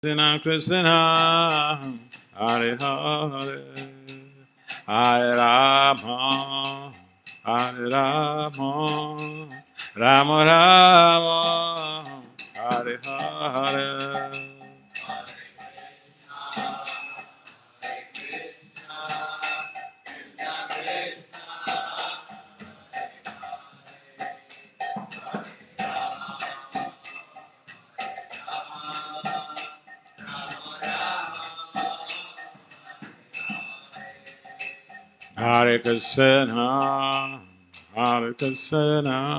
Krishna Krishna, Hare Hare, Hare Rama, Hare Rama, Rama Rama, Hare Hare. Hare Krishna, Hare Krishna,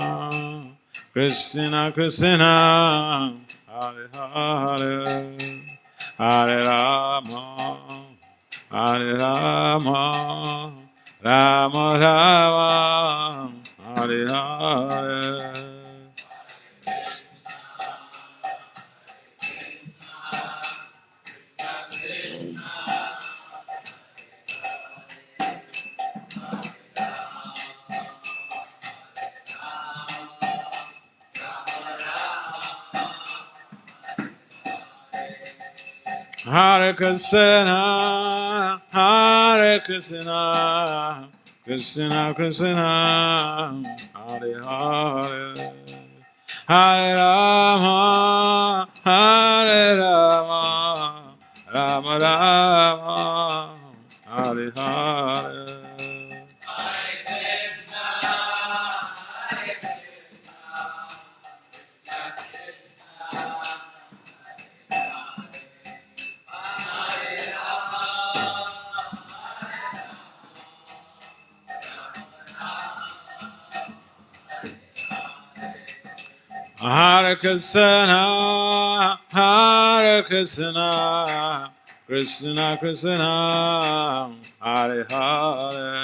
Krishna Krishna, Hare Hare, Hare Rama, Hare Rama, Rama Rama, Hare Hare. Hare Krishna, Hare Krishna, Krishna Krishna, Hare Hare, Hare Rama, Hare Rama, Rama Rama, Hare Hare. Hare Krishna, Hare Krishna, Krishna Krishna, Hare Hare,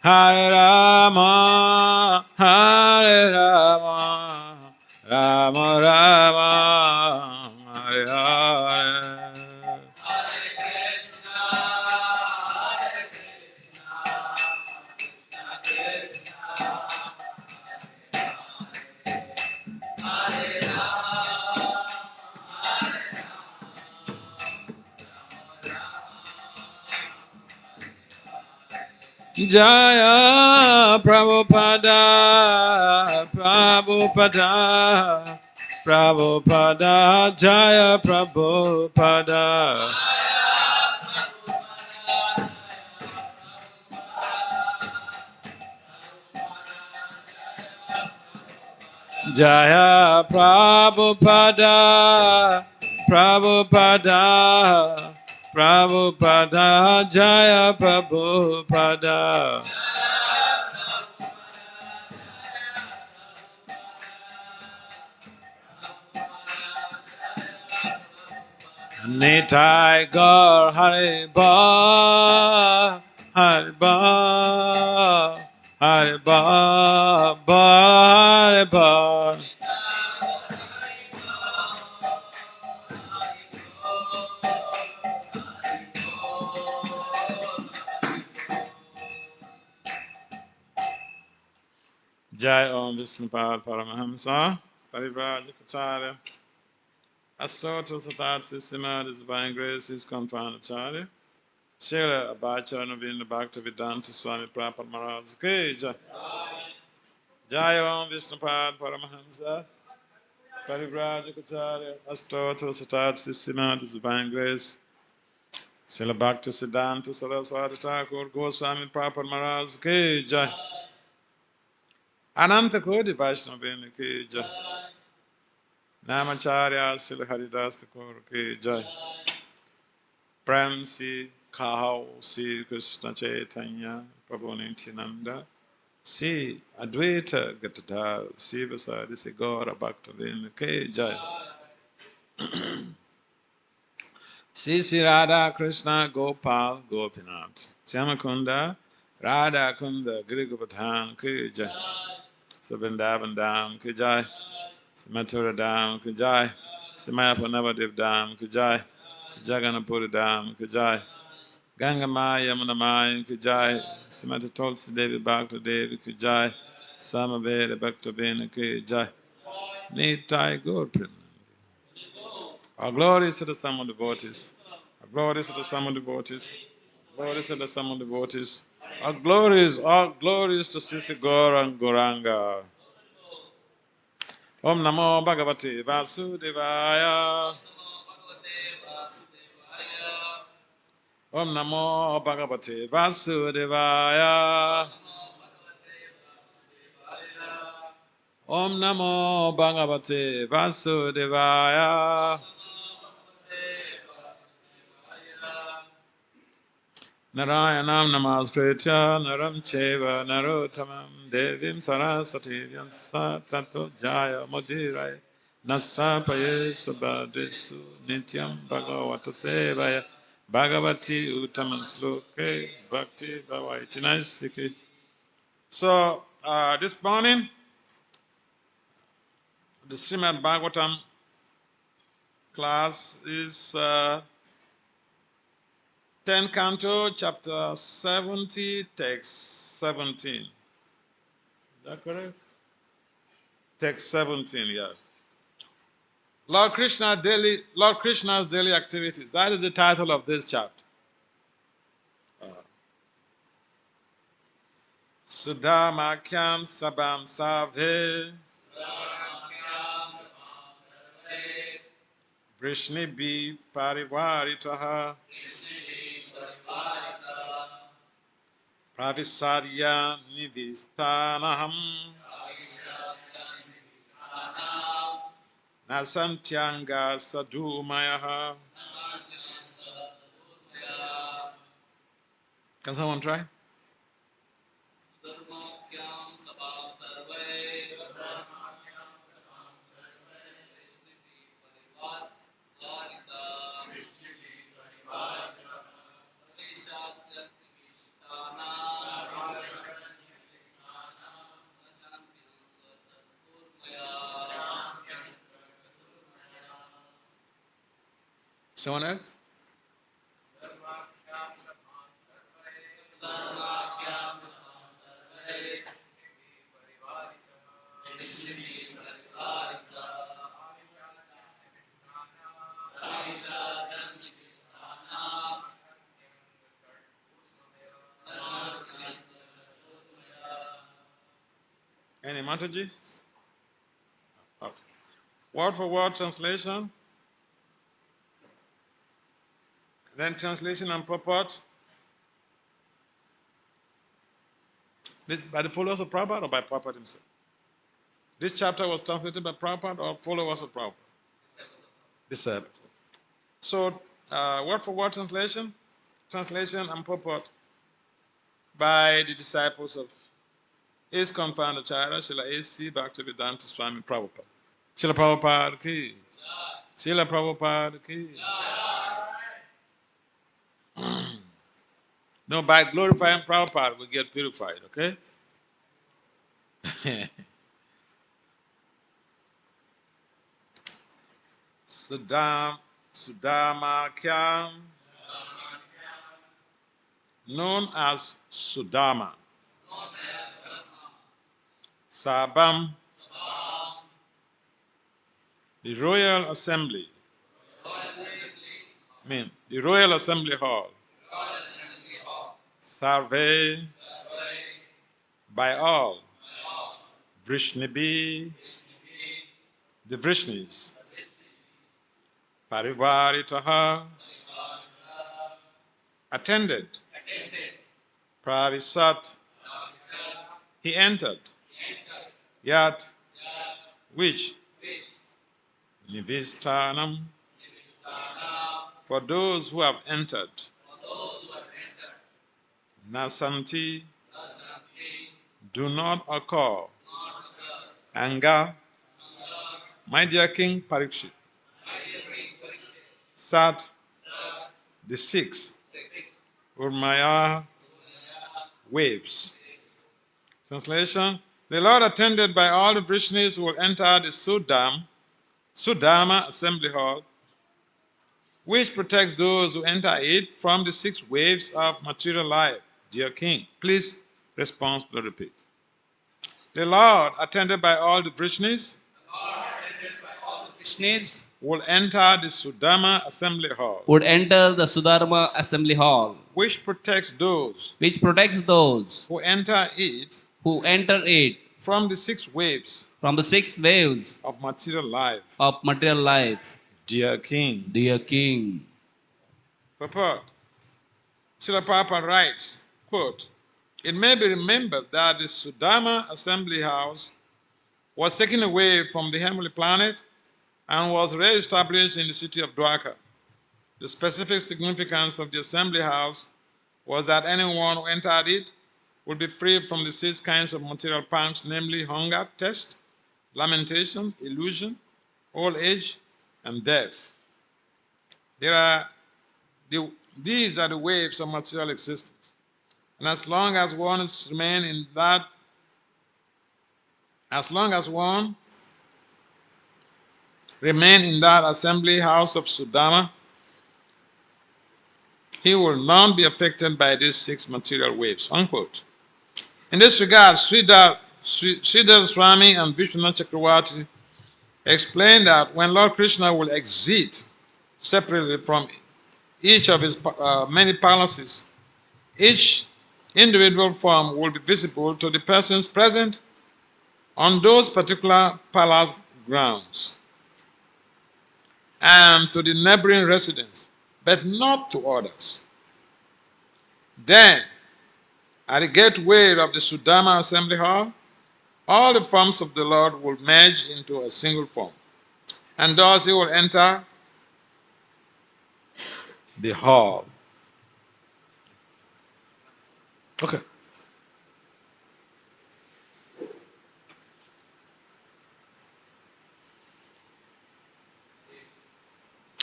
Hare Rama, Hare Rama, Rama Rama, Hare Hare. Jaya Prabhupada, Prabhupada, Prabhupada, Jaya Prabhupada. Jaya Prabhupada, Prabhupada, Prabhupada, Jaya Prabhupada. Nitai Gaur Hariba, Hariba, Hariba, Hariba. Jai Om Vishnupad Paramahamsa, Parivrajakacarya, Astotra Satat Srimad, His Divine Grace, His Confounded Acharya, Srila Abhacharya Vinda Bhakti Vedanta Swami Prabhupada Maharaja Ki Jai. Jai Om Vishnupad Paramahamsa, Parivrajakacarya, Astotra Satat Srimad, His Divine Grace, Srila Bhakti Siddhanta Saraswati Thakur Goswami Prabhupada Maharaja Ki Jai. Ananta Kodi Vaishnavini Ki Jai. Namacharya Srila Haridas Thakur Ki Jai. Prem Si Kahau Si Krishna Chaitanya Prabhu Nityananda Si Advaita Gatadhar Si Vasadi Si Gaura Bhaktivinoda Ki Jai. Si Radha Krishna Gopal Gopinath Syamakunda Radha Kunda Girigopathan Ki Jai. Sabindavan Dham Ki Jai. Mathura Dham Ki Jai. Mayapur Navadip Dham Ki Jai. Jagannath Dham Ki Jai. Ganga Maya Yamuna Maya Ki Jai. Srimati Tulsi Devi Bhakta Devi Ki Jai. Samaveda Bhakta Vena Ki Jai. Nitai Gaur Premanandi. All glories to the sum of devotees. All glories to the sum of devotees. Glories to the sum of devotees. All glories to Sisi Gaur and Goranga. Om Namo Bhagavate Vasudevaya. Om Namo Bhagavate Vasudevaya. Om Namo Bhagavate Vasudevaya. Narayanam Namaskritya Naram Cheva Narottamam Devim Saraswati Vyamsa Tato Jaya Modirai Nastapaye Subhadresu Nityam Bhagavata Sevaya Bhagavati Uttaman Sloke Bhakti Bhavaiti Naistiki. So this morning the Srimad Bhagavatam class is 10 Canto, chapter 70, text 17. Is that correct? Text 17, yeah. Lord Krishna's daily activities. That is the title of this chapter. Sudamakyam Sabam Savhe Vrishnibi Parivaritaha Pravisadya Nivistanaham Nasantyanga Sadumayaha. Can someone try? Someone else? Any Mataji? Okay. Word for word translation. Then translation and purport. This by the followers of Prabhupada or by Prabhupada himself? This chapter was translated by Prabhupada or followers of Prabhupada? Disciple. So, word for word translation and purport by the disciples of His Confounder Acharya Srila A.C. Bhaktivedanta Swami Prabhupada. Srila Prabhupada ki. Srila Prabhupada ki. No, by glorifying Prabhupada, we get purified, okay? Sudamakyam, known as Sudama. Sabam, the Royal Assembly. The Royal Assembly Hall. Survey by all. Vrishnibi, the Vrishnis. Parivaritaha, attended. Pravisat, he entered. Yat, which? Nivistanam, for those who have entered. Nasanti, do not occur. Anger, my dear King Parikshit. Sat, the six. Urmaya, waves. Translation: the Lord attended by all the Vrishnis who will enter the Sudama Assembly Hall, which protects those who enter it from the 6 waves of material life. Dear King, please responsibly repeat. The Lord attended by all the Vrishnis Vaishnavas would enter the Sudama assembly hall, would enter the Sudharma assembly hall, which protects those which protects those who enter it who enter it from the 6 waves from the 6 waves of material life. of material life. Dear King. Dear King. Purport. Srila Prabhupada writes, quote, "It may be remembered that the Sudama assembly house was taken away from the heavenly planet and was re-established in the city of Dwarka. The specific significance of the assembly house was that anyone who entered it would be free from the 6 kinds of material pangs, namely hunger, thirst, lamentation, illusion, old age, and death. These are the waves of material existence. And as long as one remain in that assembly house of Sudama, he will not be affected by these 6 material waves." Unquote. In this regard, Sridhar Swami and Vishwanath Chakravarti explained that when Lord Krishna will exit separately from each of his many palaces, each individual form will be visible to the persons present on those particular palace grounds and to the neighboring residents, but not to others. Then, at the gateway of the Sudama assembly hall, all the forms of the Lord will merge into a single form, and thus he will enter the hall. Okay.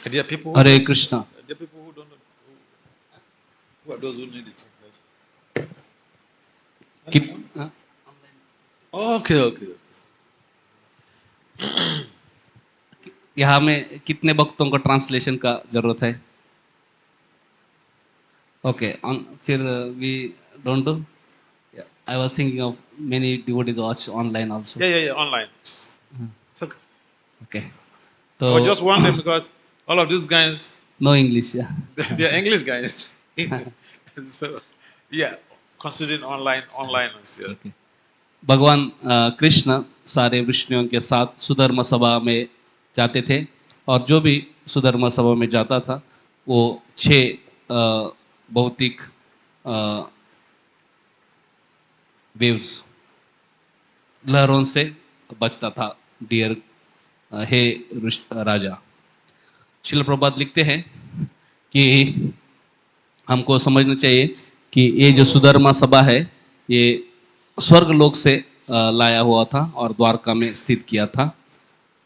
There are people Hare Krishna. There are people who don't know. Who are those who need it? Okay. यहाँ में कितने भक्तों को translation का जरूरत है? Okay, फिर we don't do. Yeah, I was thinking of many devotees watch online also. Yeah, online. It's okay. Okay. I was just wondering because all of these guys, no English, yeah. they are English guys. So, yeah, considering online. Yeah. Okay. भगवान कृष्ण सारे वृष्णियों के साथ सुधर्म सभा में जाते थे और जो भी सुधर्म सभा में जाता था वो 6 भौतिक वेव्स लहरों से बचता था। डियर हे राजा। श्रील प्रभुपाद लिखते हैं कि हमको समझना चाहिए कि ये जो सुधर्मा सभा है ये स्वर्ग लोक से लाया हुआ था और द्वारका में स्थित किया था।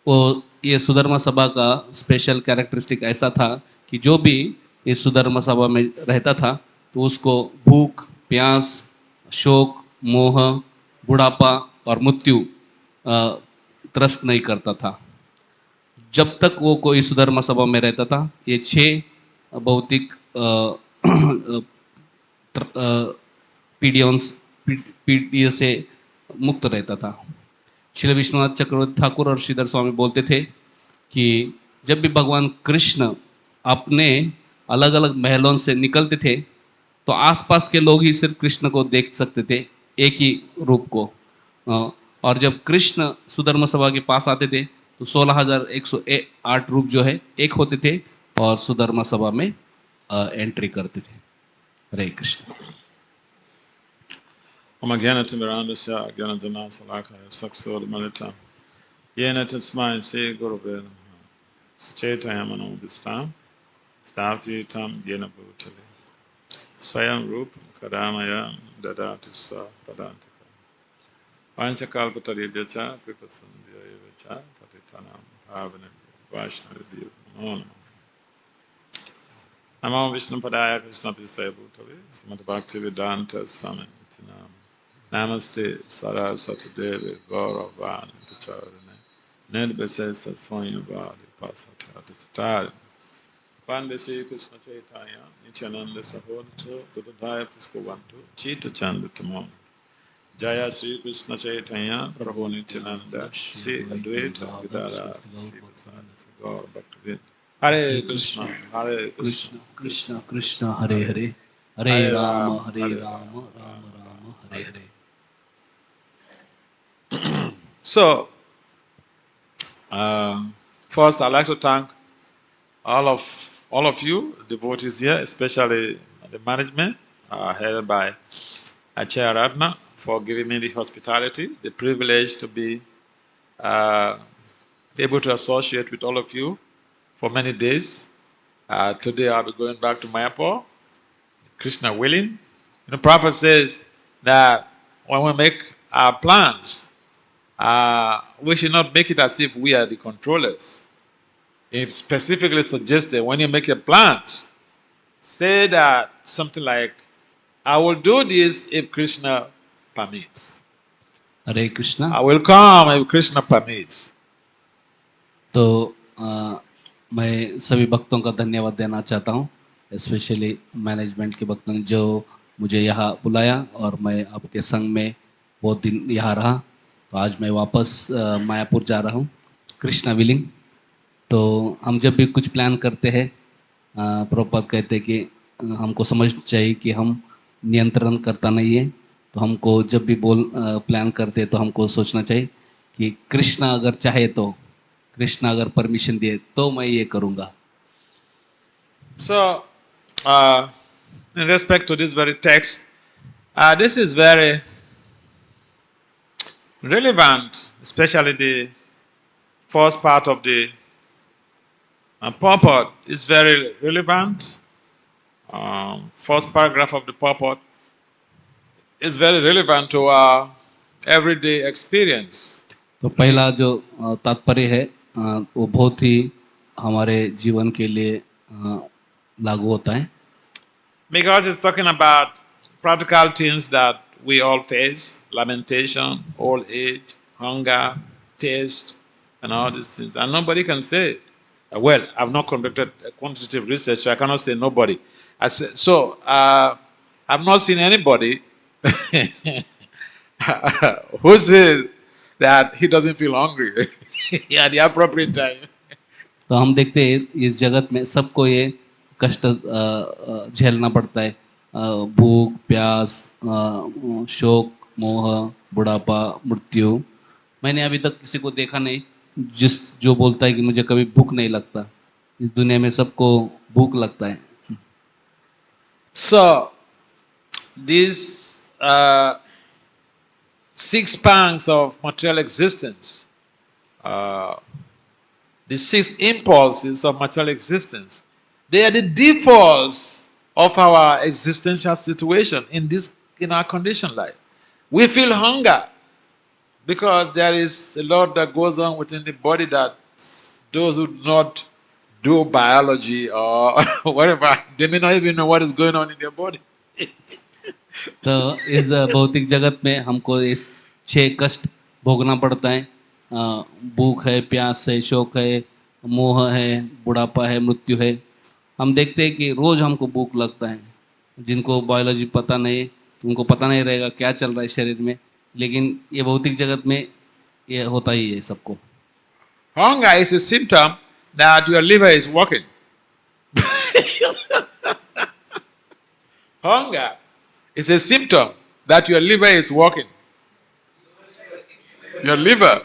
वो ये सुधर्मा सभा का स्पेशल कैरेक्टरिस्टिक ऐसा था कि जो भी इस सुधर्मा सभा में रहता था तो उसको भूख, प्यास, शोक, मोह, बुढ़ापा और मृत्यु त्रस्त नहीं करता था। जब तक वो कोई सुधर्मा सभा में रहता था ये 6 भौतिक पीढ़ियों से मुक्त रहता था। श्री विश्वनाथ चक्रवर्ती ठाकुर और श्रीधर स्वामी बोलते थे कि जब भी भगवान कृष्ण अपने अलग अलग महलों से निकलते थे तो आसपास के लोग ही सिर्फ कृष्ण को देख सकते थे, एक ही रूप को। और जब कृष्ण सुधर्म सभा के पास आते थे तो 16,108 रूप जो है एक होते थे और सुधर्म सभा में एंट्री करते थे। हरे Krishna. Om Gyanatimmirandasya Gyanajanasalakhaya Saksodamalitam Yena Tasmai Se Gurave Namaha Suchaitayamanobhistam Sthapitam Yena Bhutale Swayam Rupam Kadamaya Dadati Sa Padantika Panchakalpataribhyacha Kripasandhyayacha Patitanam Pavanabhya Vaishnavibhyo Namo Namo Vishnu Padaya Krishna Pistaya Bhutale Srimad Bhakti Vedanta Swami Tinam Namaste Saraswati Devi Gauravani Pacharane Nidbasesa Swayambhadi Pasata Adhitari Pande Sri Krishna Chaitanya Nityananda Sahodito Buddhaya Puskavantu Chita Chanda Tamon Jaya Sri Krishna Chaitanya Prabhu Nityananda Sri Advaita Gadara Sri Vasudeva Gaur Bhakti. Hare Krishna, Hare Krishna, Krishna Krishna Krishna Hare Hare, Hare Hare Rama Ram, Hare Hare Rama Ram, Rama Ram Rama Ram, Hare Hare. Hare. So, first I'd like to thank all of you devotees here, especially the management headed by Acharya Ratna, for giving me the hospitality, the privilege to be uh, able to associate with all of you for many days. Today I'll be going back to Mayapur, Krishna willing. Prabhupada says that when we make our plans, we should not make it as if we are the controllers. He specifically suggested when you make your plans, say that something like, I will do this if Krishna permits. Hare Krishna. I will come if Krishna permits. तो मैं सभी भक्तों का धन्यवाद देना चाहता हूँ, specially management के भक्तों ने जो मुझे यहाँ बुलाया और मैं आपके संग में बहुत दिन यहाँ रहा. तो आज मैं वापस मायापुर जा रहा हूँ, कृष्णा विलिंग. तो हम जब भी कुछ प्लान करते हैं, प्रभुपाद कहते हैं कि हमको समझना चाहिए कि हम नियंत्रण करता नहीं है. तो हमको जब भी प्लान करते हैं तो हमको सोचना चाहिए कि कृष्णा अगर चाहे तो, कृष्णा अगर परमिशन दिए तो मैं ये करूँगा. So, in respect to this very text, this is very relevant, especially the first part of the purport is very relevant. First paragraph of the purport is very relevant to our everyday experience. तो पहला जो तात्पर्य है वो बहुत ही हमारे जीवन के लिए लागू होता है. Because it's talking about practical things that we all face: lamentation, old age, hunger, thirst, and all these things. And nobody can say, well, I've not conducted a quantitative research, so I cannot say nobody. I've not seen anybody who says that he doesn't feel hungry at the appropriate time. तो हम देखते हैं इस जगत में सबको ये कष्ट झेलना पड़ता है. भूख, प्यास, शोक, मोह, बुढ़ापा, मृत्यु. मैंने अभी तक किसी को देखा नहीं जो बोलता है कि मुझे कभी भूख नहीं लगता. इस दुनिया में सबको भूख लगता है. So, these 6 pangs of material existence, the 6 impulses of material existence, they are the defaults of our existential situation in our condition life. We feel hunger because there is a lot that goes on within the body that those who do not do biology or whatever, they may not even know what is going on in their body. तो इस भौतिक जगत में हमको इस 6 कष्ट भोगना पड़ता है. भूख है, प्यास है, शोक है, मोह है, बुढ़ापा है, मृत्यु है. हम देखते हैं कि रोज हमको भूख लगता है. जिनको बायोलॉजी पता नहीं, उनको पता नहीं रहेगा क्या चल रहा है शरीर में, लेकिन ये भौतिक जगत में ये होता ही है सबको. Hunger is a symptom that your liver is working. Hunger is a symptom that your liver is working. Your liver.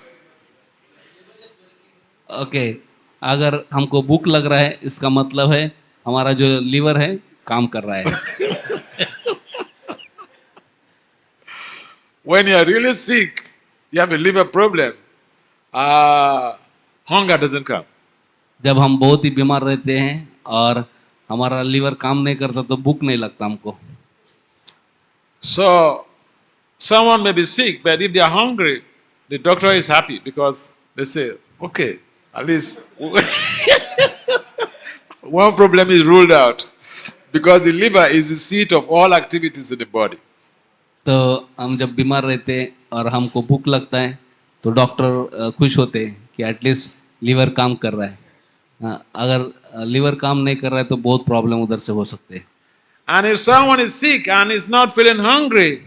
Okay, अगर हमको भूख लग रहा है इसका मतलब है हमारा जो लीवर है काम कर रहा है. When you are really sick, you have a liver problem, hunger doesn't come. जब हम बहुत ही बीमार रहते हैं और हमारा लीवर काम नहीं करता तो भूख नहीं लगता हमको. So, someone may be sick, but if they are hungry, the doctor is happy because they say, okay, at least one problem is ruled out because the liver is the seat of all activities in the body. तो हम जब बीमार रहते हैं और हमको भूख लगता है तो डॉक्टर खुश होते हैं कि एटलीस्ट लीवर काम कर रहा है. अगर लीवर काम नहीं कर रहा है तो बहुत प्रॉब्लम उधर से हो सकते हैं. And if someone is sick and is not feeling hungry,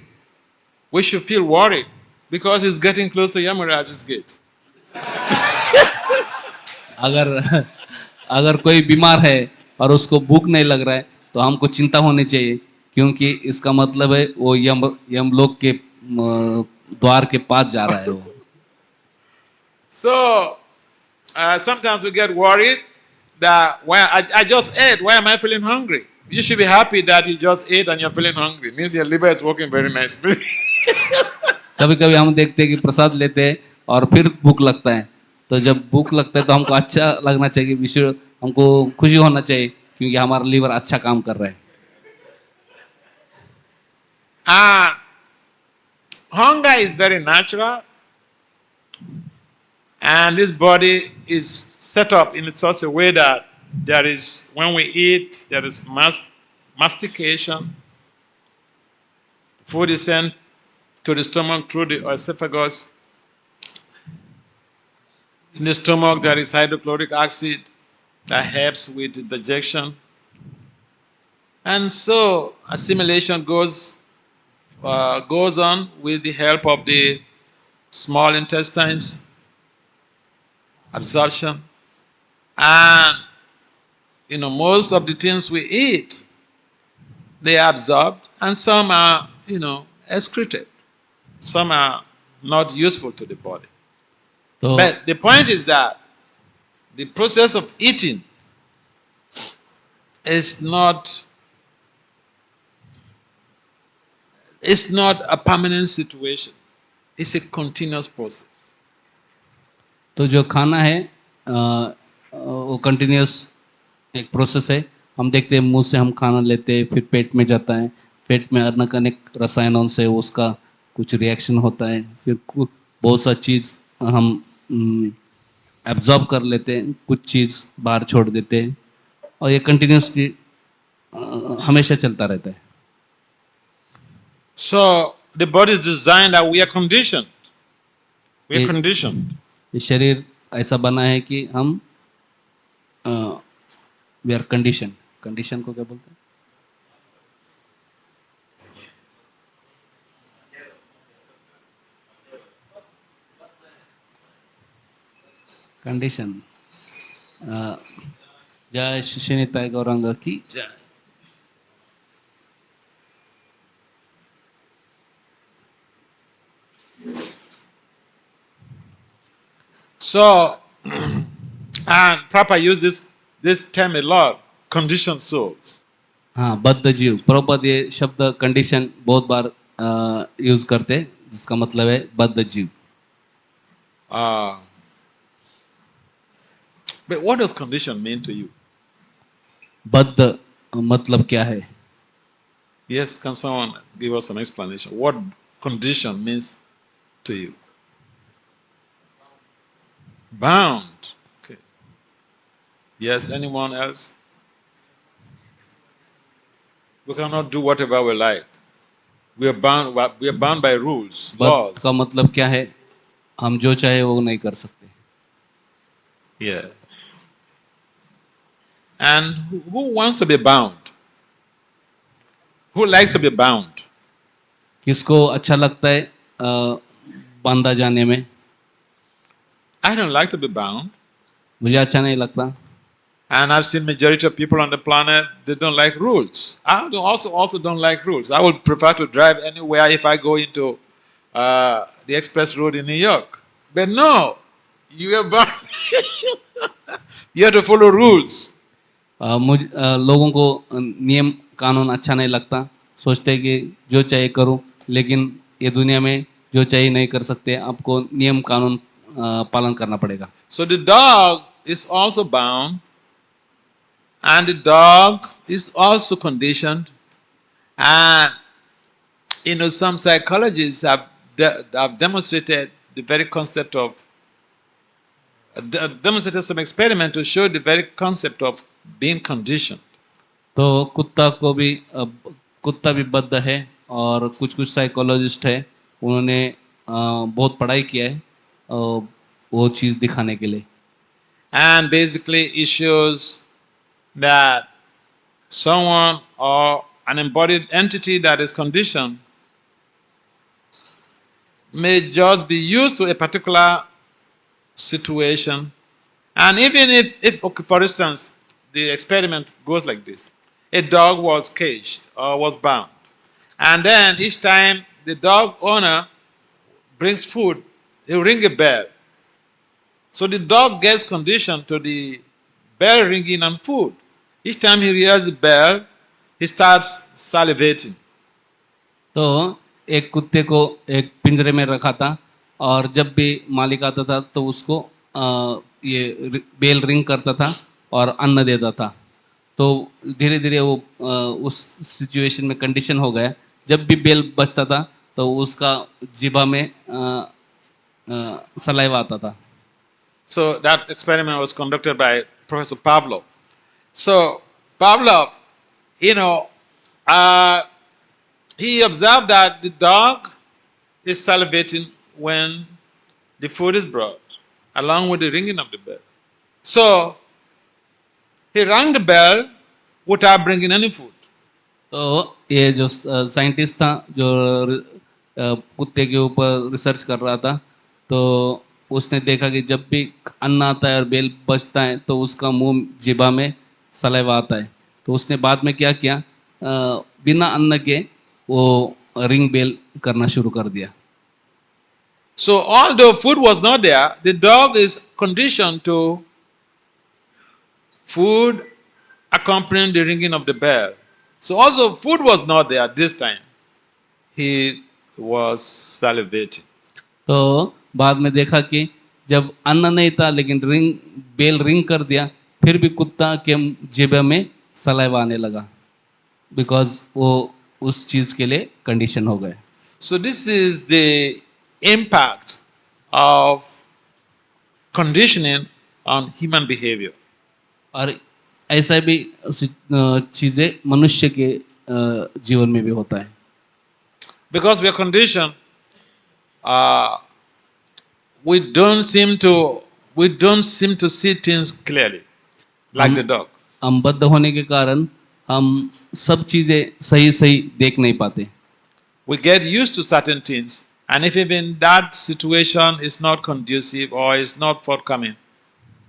we should feel worried because it's getting close to Yamaraj's gate. अगर अगर कोई बीमार है और उसको भूख नहीं लग रहा है तो हमको चिंता होनी चाहिए, क्योंकि इसका मतलब है वो यमलोक के द्वार के पास जा रहा है वो. So sometimes we get worried that I just ate. Why am I feeling hungry? You should be happy that you just ate and you're feeling hungry. It means your liver is working very nicely. कभी कभी हम देखते हैं कि प्रसाद लेते हैं और फिर भूख लगता है, तो जब भूख लगता है तो हमको अच्छा लगना चाहिए, हमको खुशी होना चाहिए क्योंकि हमारा लीवर अच्छा काम कर रहा है. Hunger is very natural, and this body is set up in such a way that there is, when we eat, there is mastication. Food is sent to the stomach through the esophagus. In the stomach, there is hydrochloric acid that helps with digestion. And so assimilation goes on with the help of the small intestines, absorption. And, most of the things we eat, they are absorbed, and some are, excreted. Some are not useful to the body. So, but the point is that the process of eating is not a permanent situation. It's a continuous process. तो जो खाना है वो continuous एक process है. हम देखते हैं मुंह से हम खाना लेते हैं, फिर पेट में जाता है, पेट में अनेक रसायनों से उसका कुछ रिएक्शन होता है, फिर बहुत सा चीज़ हम एब्जॉर्ब कर लेते हैं, कुछ चीज़ बाहर छोड़ देते हैं, और ये कंटिन्यूसली हमेशा चलता रहता है. So the body is designed that we are conditioned. We are conditioned. ये शरीर ऐसा बना है कि हम वी आर कंडीशन. कंडीशन को क्या बोलते हैं? कंडीशन. जय श्री निताय गौरांग की जय. So, and Prabhupada used this term a lot, conditioned souls. हाँ, बद्ध जीव. प्रभुपाद ये शब्द कंडीशन बहुत बार यूज करते हैं, जिसका मतलब है बद्ध जीव. But what does condition mean to you? बद्ध मतलब क्या है? Yes, can someone give us an explanation? What condition means to you? Bound. Okay. Yes, anyone else? We cannot do whatever we like. We are bound by rules, laws. का मतलब क्या है? हम जो चाहे वो नहीं कर सकते. Yeah. And who wants to be bound? Who likes to be bound? किसको अच्छा लगता है बांधा जाने में? I don't like to be bound. मुझे अच्छा नहीं लगता. And I've seen majority of people on the planet, they don't like rules. I also don't like rules. I would prefer to drive anywhere if I go into the express road in New York. But no, you are bound. You have to follow rules. लोगों को नियम कानून अच्छा नहीं लगता. सोचते हैं कि जो चाहिए करूं, लेकिन ये दुनिया में जो चाहिए नहीं कर सकते. आपको नियम कानून पालन करना पड़ेगा. So the dog is also bound, and the dog is also conditioned. And some psychologists have demonstrated the very concept of demonstrated some experiment to show the very concept of being conditioned. तो कुत्ता भी बद्ध है, और कुछ psychologist है, उन्होंने बहुत पढ़ाई किया है वो चीज दिखाने के लिए. And basically it shows that someone or an embodied entity that is conditioned may just be used to a particular situation. And even if okay, for instance, the experiment goes like this: a dog was caged or was bound, and then each time the dog owner brings food, he'll ring a bell. So the dog gets conditioned to the bell ringing and food. Each time he hears the bell, he starts salivating. तो एक कुत्ते को एक पिंजरे में रखा था और जब भी मालिक आता था तो उसको बेल रिंग करता था और अन्न देता था। तो धीरे धीरे वो उस सिचुएशन में कंडीशन हो गया। जब भी बेल बजता था तो उसका जीभा में सलाइवा आता था। So that experiment was conducted by Professor Pavlov. So Pavlov, you know, he observed that the dog is salivating when the food is brought, along with the ringing of the bell. So he rang the bell without bringing any food. तो ये जो scientist था जो कुत्ते के ऊपर research कर रहा था, तो उसने देखा कि जब भी अन्न आता है और बेल बजता है तो उसका मुंह जीभा में सलाइवा आता है। तो उसने बाद में क्या किया, बिना अन्न के वो रिंग बेल करना शुरू कर दिया। So although food was not there, the dog is conditioned to food accompanying the ringing of the bell. So also food was not there this time. He was salivating. तो बाद में देखा कि जब अन्न नहीं था लेकिन बेल रिंग कर दिया, फिर भी कुत्ता के जीभ में सलाइवा आने लगा, बिकॉज वो उस चीज के लिए कंडीशन हो गए। So this is the impact of conditioning on human behavior. और ऐसा भी चीजें मनुष्य के जीवन में भी होता है। Because we are conditioned, we don't seem to see things clearly, like the dog. हम बद्ध होने के कारण हम सब चीजें सही सही देख नहीं पाते। We get used to certain things, and if even that situation is not conducive or is not forthcoming,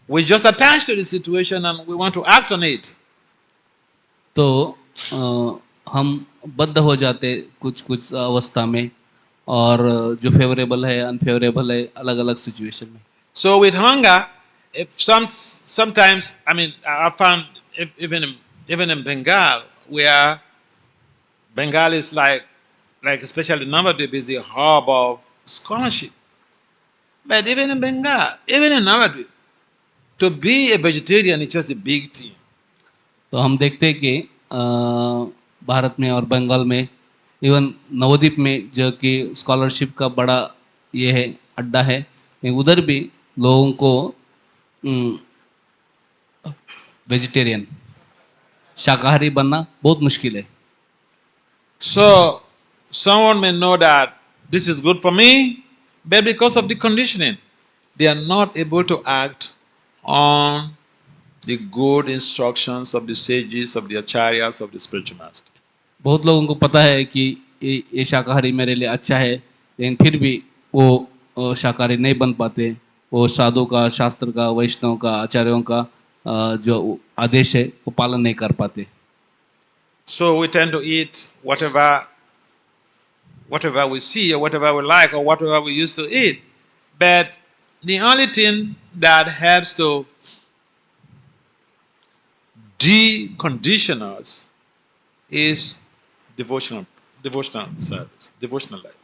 we just attach to the situation and we want to act on it. तो हम बद्ध हो जाते कुछ कुछ अवस्था में, और जो फेवरेबल है अनफेवरेबल है अलग अलग सिचुएशन में। So with hunger, if sometimes, I mean, I found even in Bengal, where Bengal is like especially Navadvip is the hub of scholarship. But even in Bengal, even in Navadvip, to be a vegetarian is just a big thing. तो हम देखते हैं कि भारत में और बंगाल में, even Nabadwip में जो कि स्कॉलरशिप का बड़ा ये है अड्डा है, उधर भी लोगों को वेजिटेरियन शाकाहारी बनना बहुत मुश्किल है। So someone may know that this is good for me, but because of the conditioning, they are not able to act on the good instructions of the sages, of the acharyas, of the spiritual master. बहुत लोगों को पता है कि ये शाकाहारी मेरे लिए अच्छा है, लेकिन फिर भी वो शाकाहारी नहीं बन पाते। वो साधु का, शास्त्र का, वैष्णव का, आचार्यों का जो आदेश है वो पालन नहीं कर पाते। So we tend to eat whatever we see or whatever we like or whatever we used to eat. But the only thing that helps to decondition us is devotional service, devotional life.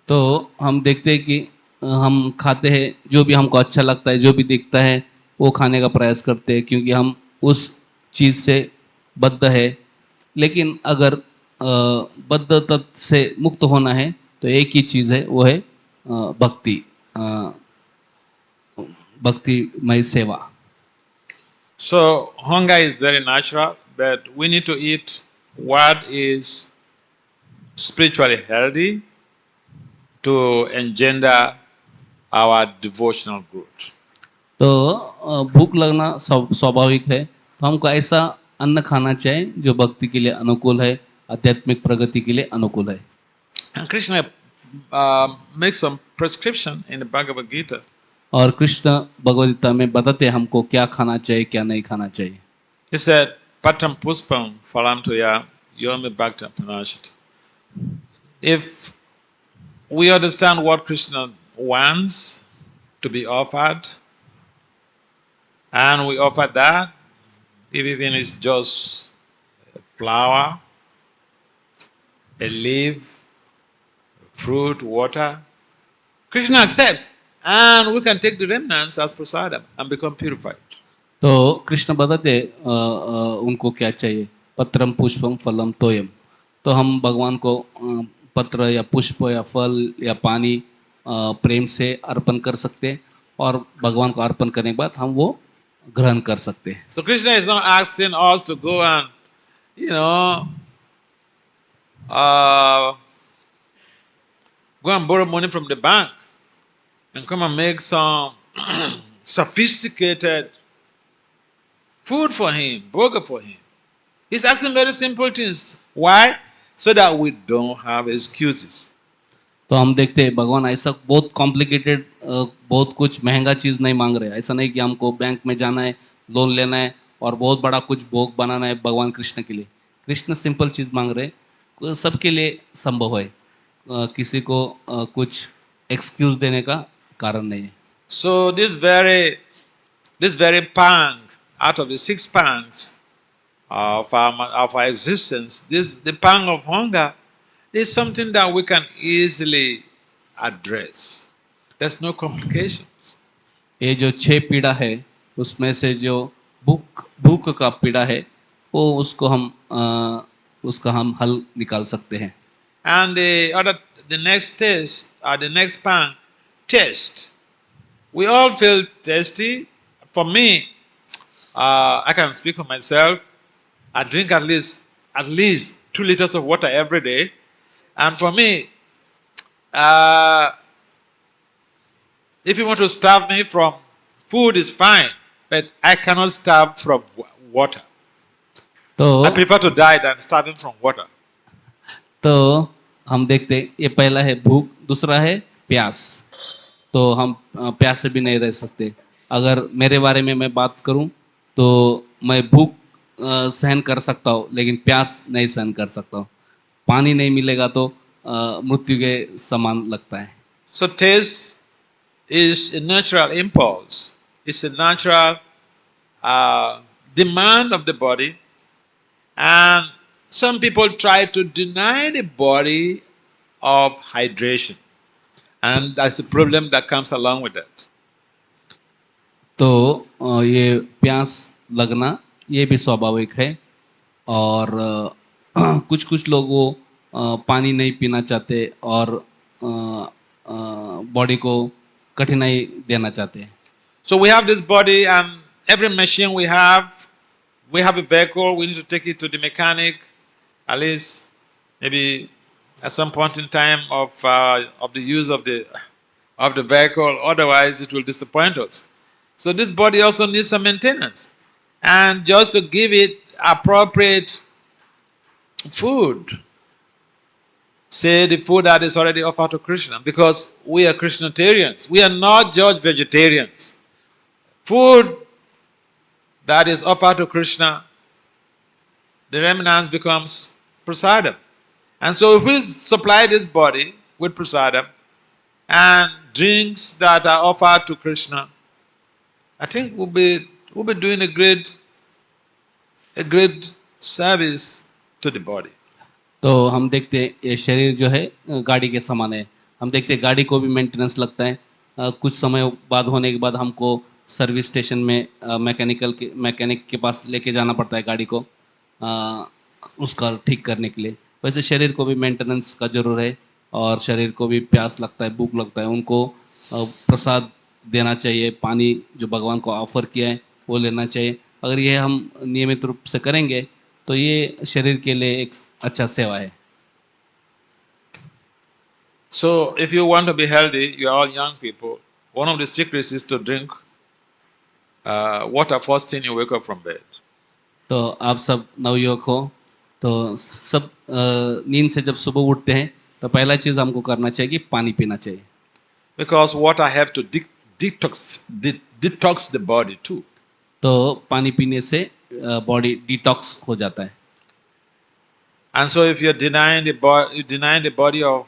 तो हम देखते हैं कि हम खाते हैं जो भी हमको अच्छा लगता है, जो भी दिखता है वो खाने का प्रयास करते हैं, क्योंकि हम उस चीज़ से बद्ध है। लेकिन अगर बद्धता से मुक्त होना है तो एक ही चीज़ है, वो है भक्तिमय सेवा। So hunger is very natural, but we need to eat what is spiritually healthy to engender our devotional growth. तो भूख लगना स्वाभाविक है, तो हमको ऐसा अन्न खाना चाहिए जो भक्ति के लिए अनुकूल है, आध्यात्मिक प्रगति के लिए अनुकूल है। And Krishna makes some prescription in the Bhagavad Gita. और कृष्ण भगवद गीता में बताते हैं हमको क्या खाना चाहिए क्या नहीं खाना चाहिए. He said, Patam puspam phalam toya yomi bhakta pranashati. If we understand what Krishna wants to be offered, and we offer that, if even it's just a flower, a leaf, fruit, water, Krishna accepts, and we can take the remnants as prasadam and become purified. तो कृष्ण बताते उनको क्या चाहिए. पत्रम पुष्पम फलम तोयम. तो हम भगवान को पत्र या पुष्प या फल या पानी प्रेम से अर्पण कर सकते हैं और भगवान को अर्पण करने के बाद हम वो ग्रहण कर सकते हैं. So Krishna is not asking us to go and, go and borrow money from the bank and come and make some sophisticated food for him, burger for him. He's asking very simple things. Why? So that we don't have excuses. तो हम देखते हैं भगवान ऐसा बहुत complicated बहुत कुछ महंगा चीज़ नहीं मांग रहे. ऐसा नहीं कि हमको बैंक में जाना है, लोन लेना है और बहुत बड़ा कुछ भोग बनाना है भगवान कृष्ण के लिए. कृष्ण सिंपल चीज़ मांग रहे. सबके लिए संभव है. किसी को कुछ एक्सक्यूज देने का कारण नहीं है. So this very pang out of the 6 pangs of our existence, the pang of hunger is something that we can easily address. There's no complication. ये जो 6 पीड़ा है उसमें से जो भूख का पीड़ा है वो उसका हम हल निकाल सकते हैं. And the next test, or the next pang, taste. We all feel thirsty. For me, I can speak for myself. I drink at least 2 liters of water every day. And for me, if you want to starve me from food is fine, but I cannot starve from water. तो I prefer to die than starving from water. तो हम देखते हैं ये पहला है भूख, दूसरा है प्यास. तो हम प्यास से भी नहीं रह सकते. अगर मेरे बारे में मैं बात करूं तो मैं भूख सहन कर सकता हूं लेकिन प्यास नहीं सहन कर सकता हूं. पानी नहीं मिलेगा तो मृत्यु के समान लगता है. So taste is a natural impulse. It's a natural demand of the body. And some people try to deny the body of hydration. And that's a problem that comes along with that. तो ये प्यास लगना ये भी स्वाभाविक है. और कुछ लोग वो पानी नहीं पीना चाहते और बॉडी को कठिनाई देना चाहते हैं. So we have this body, and every machine we have a vehicle, we need to take it to the mechanic, at least maybe at some point in time of the use of the vehicle, otherwise it will disappoint us. So this body also needs some maintenance. And just to give it appropriate food, say the food that is already offered to Krishna, because we are Krishnatarians. We are not just vegetarians. Food that is offered to Krishna, the remnants becomes prasadam. And so if we supply this body with prasadam and drinks that are offered to Krishna, I think we'll be doing a great service to the body. तो हम देखते हैं ये शरीर जो है गाड़ी के समान है. हम देखते हैं गाड़ी को भी मेंटेनेंस लगता है. कुछ समय बाद होने के बाद हमको सर्विस स्टेशन में मैकेनिक के पास लेके जाना पड़ता है गाड़ी को उसका ठीक करने के लिए. वैसे शरीर को भी मेंटेनेंस का जरूर है और शरीर को भी प्यास लगता है, भूख लगता है. उनको प्रसाद देना चाहिए. पानी जो भगवान को ऑफर किया है वो लेना चाहिए. अगर ये हम नियमित रूप से करेंगे तो ये शरीर के लिए एक अच्छा सेवा है. So if you want to be healthy, you are all young people, one of the secrets is to drink water first thing you wake up from bed. तो आप सब नवयुवक हो तो सब नींद से जब सुबह उठते हैं तो पहला चीज हमको करना चाहिए कि पानी पीना चाहिए, because water have to detox the body too. तो पानी पीने से बॉडी डिटॉक्स हो जाता है। And so if you're denying the body of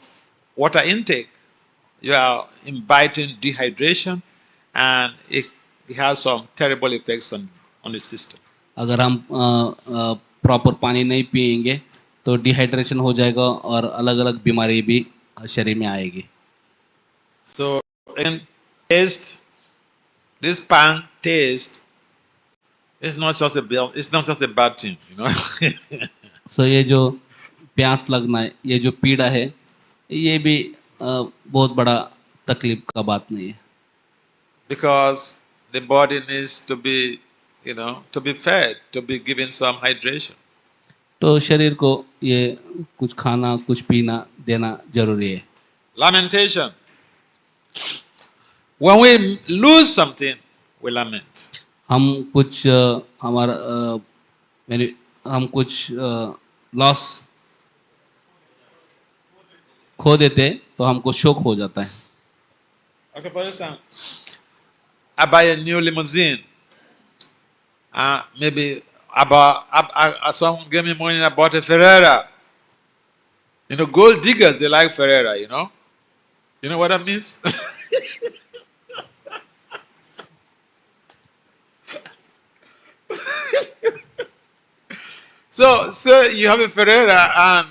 water intake, you are inviting dehydration, and it has some terrible effects on the system. अगर हम proper पानी नहीं पिएंगे तो डिहाइड्रेशन हो जाएगा और अलग अलग बीमारी भी शरीर में आएगी। So in taste, this pan taste is not just a bad thing, you know. सो ये जो प्यास लगना है, ये जो पीड़ा है, ये भी बहुत बड़ा तकलीफ का बात नहीं है, Because the body needs to be, to be fed, to be given some hydration. तो शरीर को ये कुछ खाना कुछ पीना देना जरूरी है। Lamentation. When we lose something, we lament. हम कुछ हम कुछ लॉस खो देते तो हमको शोक हो जाता है। Okay, for instance, I buy a new limousine. Maybe someone gave me money and I bought a Ferrera. Gold diggers, they like Ferrera, You know what that means? So you have a Ferrera and,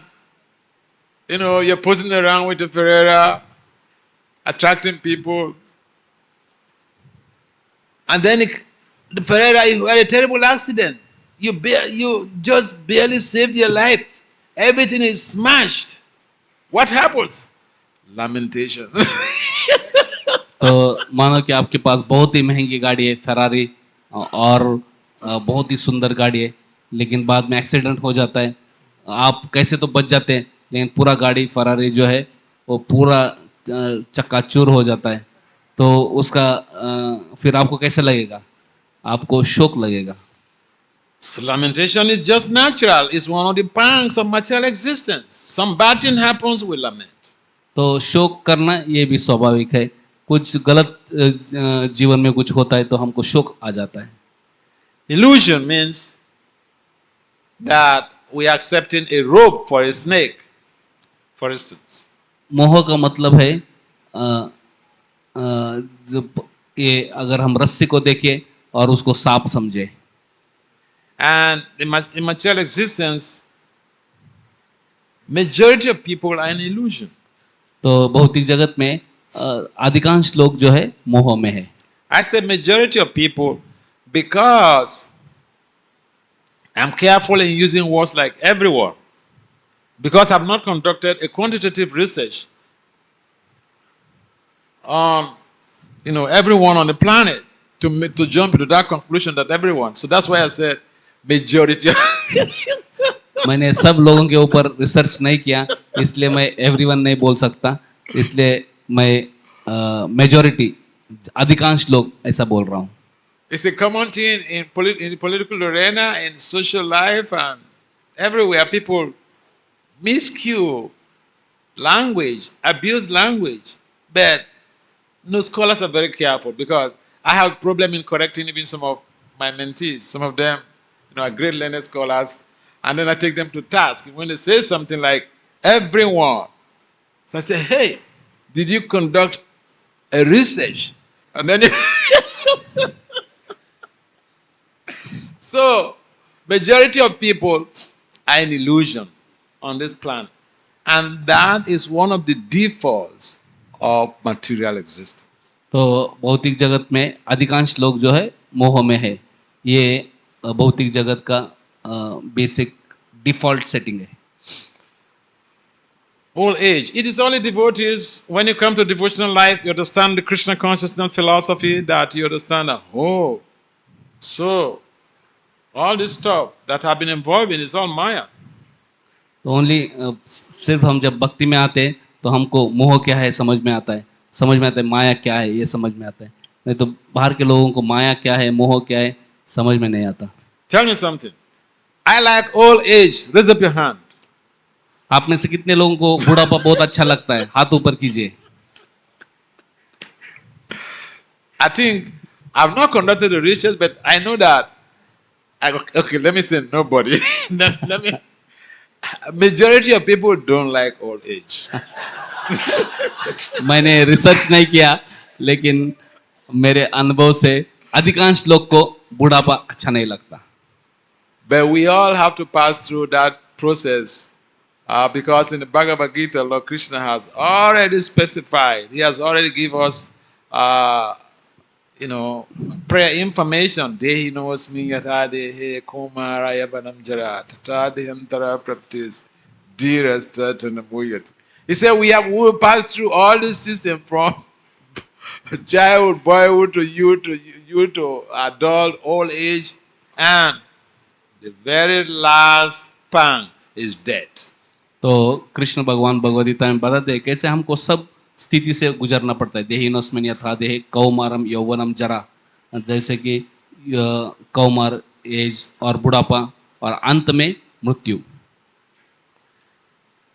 you're posing around with a Ferrera, attracting people. And then the Ferrera, you had a terrible accident. You just barely saved your life. Everything is smashed. What happens? Lamentation. तो मानो कि आपके पास बहुत ही महंगी गाड़ी है Ferrari और बहुत ही सुंदर गाड़ी है, लेकिन बाद में एक्सीडेंट हो जाता है। आप कैसे तो बच जाते हैं, लेकिन पूरा गाड़ी फेरारी जो है वो पूरा चक्काचूर हो जाता है। तो उसका फिर आपको कैसे लगेगा? आपको शोक लगेगा। So lamentation is just natural. It's one of the pangs of material existence. Some bad thing happens, we lament. तो शोक करना ये भी स्वाभाविक है। कुछ गलत जीवन में कुछ होता है तो हमको शोक आ जाता है। Illusion means that we are accepting a rope for a snake, for instance. मोह का मतलब है ये अगर हम रस्सी को देखें और उसको सांप समझे। And in material existence, majority of people are in illusion. तो भौतिक जगत में अधिकांश लोग जो है मोह में है। I say majority of people because I'm careful in using words like everyone, because I've not conducted a quantitative research on everyone on the planet to jump into that conclusion that everyone. So that's why I said majority. मैंने सब लोगों के ऊपर research नहीं किया, इसलिए मैं everyone नहीं बोल सकता, इसलिए मैं मेजॉरिटी अधिकांश लोग ऐसा बोल रहा हूँ। It's a common thing in the political arena, in social life, and everywhere. People miscue language, abuse language, but scholars are very careful, because I have problem in correcting even some of my mentees. Some of them, are great learned scholars, and then I take them to task. When they say something like everyone, so I say, hey, did you conduct a research? And then so majority of people are in illusion on this planet, and that is one of the defaults of material existence. तो भौतिक जगत में अधिकांश लोग जो है मोह में है, ये भौतिक जगत का बेसिक डिफॉल्ट सेटिंग है। Old age. It is only devotees, when you come to devotional life, you understand the Krishna consciousness philosophy, that you understand that, so all this stuff that I've been involved in is all Maya. तो only सिर्फ हम जब भक्ति में आते हैं तो हमको मोह क्या है समझ में आता है, माया क्या है ये समझ में आता है, नहीं तो बाहर के लोगों को माया क्या है मोह क्या है समझ में नहीं आता। Tell me something. I like old age. Raise up your hand. आप में से कितने लोगों को बुढ़ापा बहुत अच्छा लगता है? हाथ ऊपर कीजिए. I think I've not conducted the research, but I know that. Okay, let me say nobody. let me. Majority of people don't like old age. मैंने रिसर्च नहीं किया, लेकिन मेरे अनुभव से अधिकांश लोग को बुढ़ापा अच्छा नहीं लगता. But we all have to pass through that process because in the Bhagavad Gita, Lord Krishna has already specified. He has already given us, prayer information. Dehi nosmi yata dehe kumaraya banam jara tata dehantara praptis dhirasta tanamuyat. He said we will pass through all this system from childhood, boyhood to youth to adult, old age, and the very last pang is death. तो कृष्ण भगवान भगवद गीता में बताते हैं कैसे हमको सब स्थिति से गुजरना पड़ता है. देहि नस्मिन यथा देहे कौमारम यौवनम जरा, जैसे कि कौमार एज और बुढ़ापा और अंत में मृत्यु.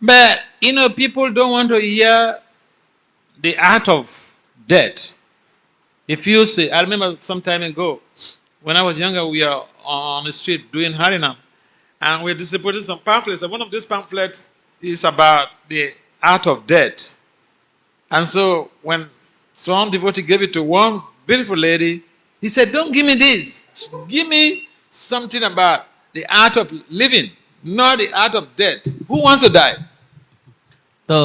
But people don't want to hear the art of death. If you say, I remember some time ago, when I was younger, we are on the street doing Harinam, and we distributed some pamphlets, and one of these pamphlets is about the art of death. And so when some devotee gave it to one beautiful lady, he said, don't give me this. Give me something about the art of living, not the art of death. Who wants to die? तो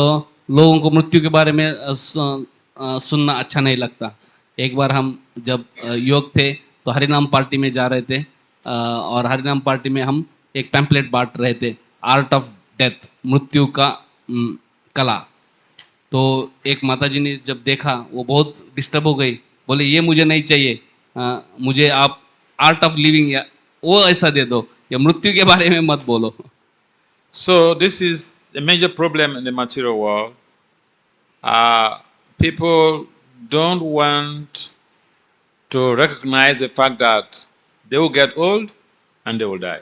लोगों को मृत्यु के बारे में सुनना अच्छा नहीं लगता. एक बार हम जब योग थे तो हरिनाम पार्टी में जा रहे थे, और हरिनाम पार्टी में हम एक पैम्पलेट बांट रहे थे, आर्ट ऑफ डेथ, मृत्यु का कला. तो एक माताजी ने जब देखा वो बहुत डिस्टर्ब हो गई, बोले ये मुझे नहीं चाहिए, मुझे आप आर्ट ऑफ लिविंग या वो ऐसा दे दो, या मृत्यु के बारे में मत बोलो. So this is the major problem in the material world. People don't want to recognize the fact that they will get old and they will die.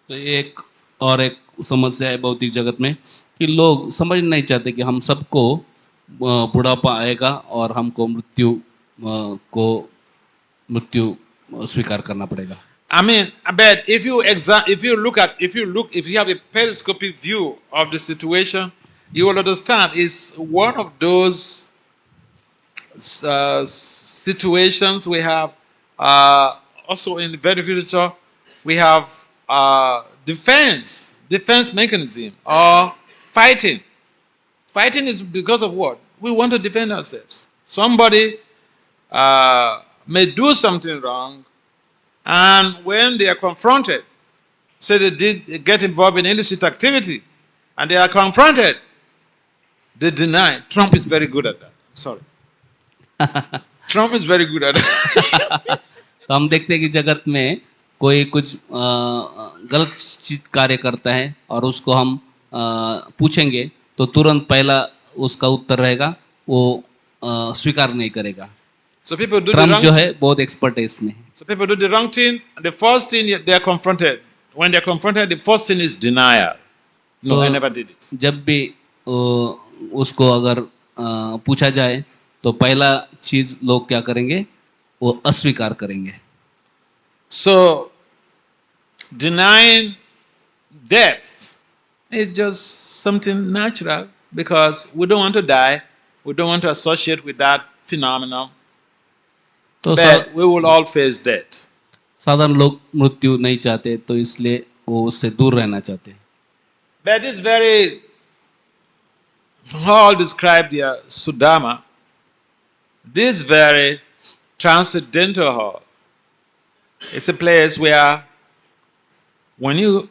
तो एक और एक समस्या है भौतिक जगत में कि लोग समझ नहीं चाहते कि हम सबको बुढ़ापा आएगा और हमको मृत्यु स्वीकार करना पड़ेगा. I mean, I bet if you have a periscopic view of the situation, you will understand it's one of those situations we have. Also in the very future, we have defense mechanism or fighting. Fighting is because of what? We want to defend ourselves. Somebody may do something wrong, and when they are confronted, say they did get involved in illicit activity, and they are confronted, they deny. Trump is very good at that. Sorry. Trump is very good at that. तो हम देखते हैं कि जगत में कोई कुछ गलत चीज कार्य करता है और उसको हम पूछेंगे तो तुरंत पहला उसका उत्तर रहेगा वो स्वीकार नहीं करेगा. So people do Trump the wrong जो है बहुत एक्सपर्ट है इसमें. So people do the wrong thing, and the first thing they are confronted. When they are confronted, the first thing is denial. No, I never did it. जब भी उसको अगर पूछा जाए तो पहला चीज लोग क्या करेंगे, वो अस्वीकार करेंगे. So denying death is just something natural because we don't want to die. We don't want to associate with that phenomenon. तो But we will all face death. साधारण लोग मृत्यु नहीं चाहते, तो इसलिए वो उससे दूर रहना चाहते हैं. But it's very all described here, Sudama. This very transcendental hall. It's a place where when you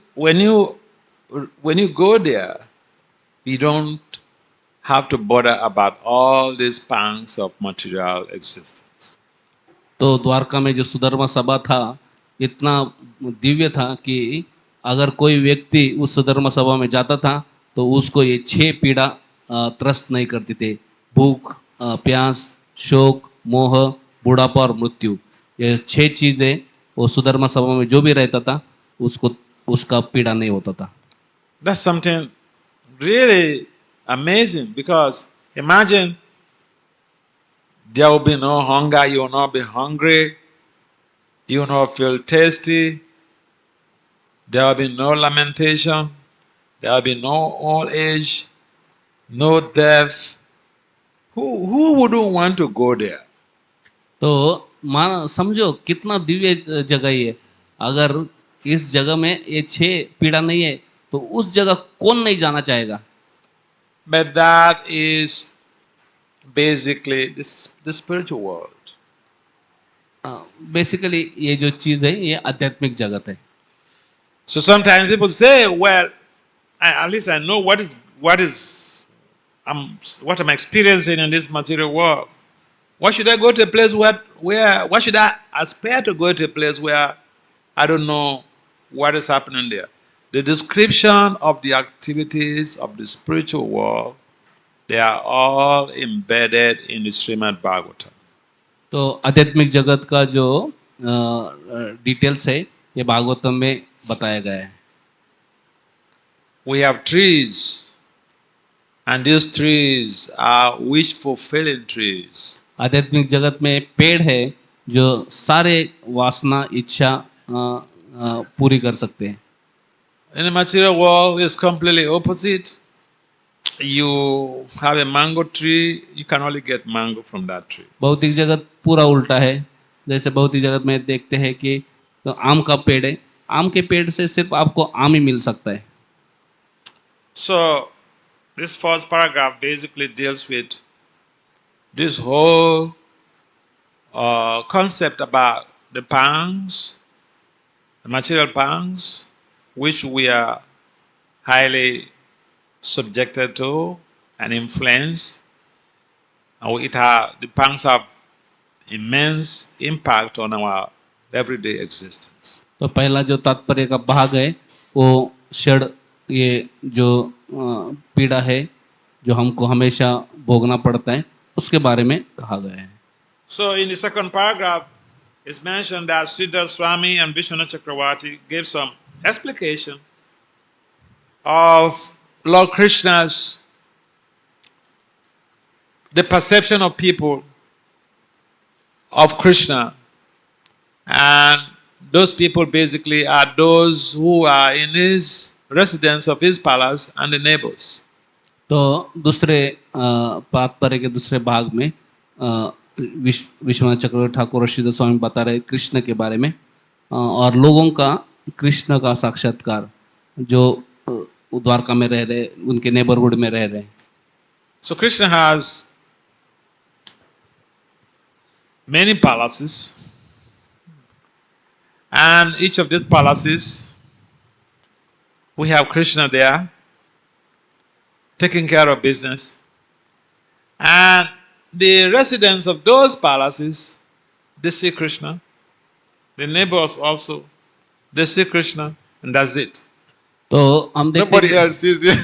go there, you don't have to bother about all these pangs of material existence. तो द्वारका में जो सुधर्मा सभा था इतना दिव्य था कि अगर कोई व्यक्ति उस सुधर्मा सभा में जाता था तो उसको ये 6 पीड़ा त्रस्त नहीं करती थे. भूख, प्यास, शोक, मोह, बुढ़ापा और मृत्यु. ये 6 चीजें वो सुधर्मा सभा में जो भी रहता था उसको उसका पीड़ा नहीं होता था. That's something really amazing, because imagine there will be no hunger, you will not be hungry, you will not feel thirsty, there will be no lamentation, there will be no old age, no death. Who wouldn't want to go there? तो मान समझो कितना दिव्य जगह ये है। अगर इस जगह में ये 6 पीड़ा नहीं है तो उस जगह कौन नहीं जाना चाहेगा। But that is basically the spiritual world. Basically ये जो चीज है ये आध्यात्मिक जगत है। So sometimes people say, well, at least I know what I'm experiencing in this material world. Why should I go to a place why should I aspire to go to a place where I don't know what is happening there? The description of the activities of the spiritual world, they are all embedded in the Srimad Bhagavatam. तो आध्यात्मिक जगत का जो details है ये भागवतम में बताया गया है। We have trees, and these trees are wish fulfilling trees. आध्यात्मिक जगत में पेड़ है जो सारे वासना इच्छा पूरी कर सकते हैं। In the material world, it's completely opposite. You have a mango tree, you can only get mango from that tree. भौतिक जगत पूरा उल्टा है। जैसे भौतिक जगत में देखते हैं कि तो आम का पेड़ है, आम के पेड़ से सिर्फ आपको आम ही मिल सकता है। So, this first paragraph basically deals with this whole concept about the pangs, the material pangs, which we are highly subjected to and influenced. And the pangs have immense impact on our everyday existence. तो पहला जो तात्पर्य का भाग है वो षड ये जो पीड़ा है जो हमको हमेशा भोगना पड़ता है उसके बारे में कहा गया है। So in the second paragraph, it's mentioned that Sridhar Swami and Vishwanath Chakravarti gave some explication of Lord Krishna's, the perception of people of Krishna, and those people basically are those who are in his residence of his palace and the neighbors. तो दूसरे तात्पर्य के दूसरे भाग में विश्वनाथ चक्रवर्ती ठाकुर और श्रीधर स्वामी बता रहे कृष्ण के बारे में और लोगों का कृष्ण का साक्षात्कार जो द्वारका में रह रहे उनके नेबरहुड में रह रहे। So Krishna has many palaces, and each of these palaces we have Krishna there taking care of business, and the residents of those palaces, they see Krishna, the neighbors also, they see Krishna, and that's it. तो हम देखते Nobody else sees it.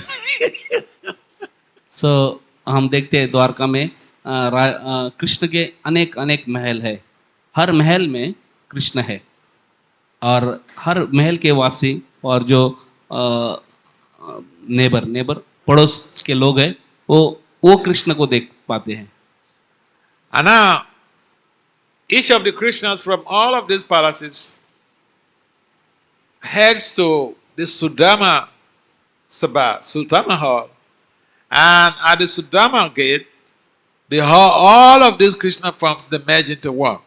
So हम देखते हैं द्वारका में कृष्ण के अनेक अनेक महल है, हर महल में कृष्ण है और हर महल के वासी और जो नेबर पड़ोस के लोग हैं वो कृष्ण को देख पाते हैं। And now, each of the Krishnas from all of these palaces heads to the Sudama Sabha, Sudama Hall, and at the Sudama gate, all of these Krishna forms they merge into one.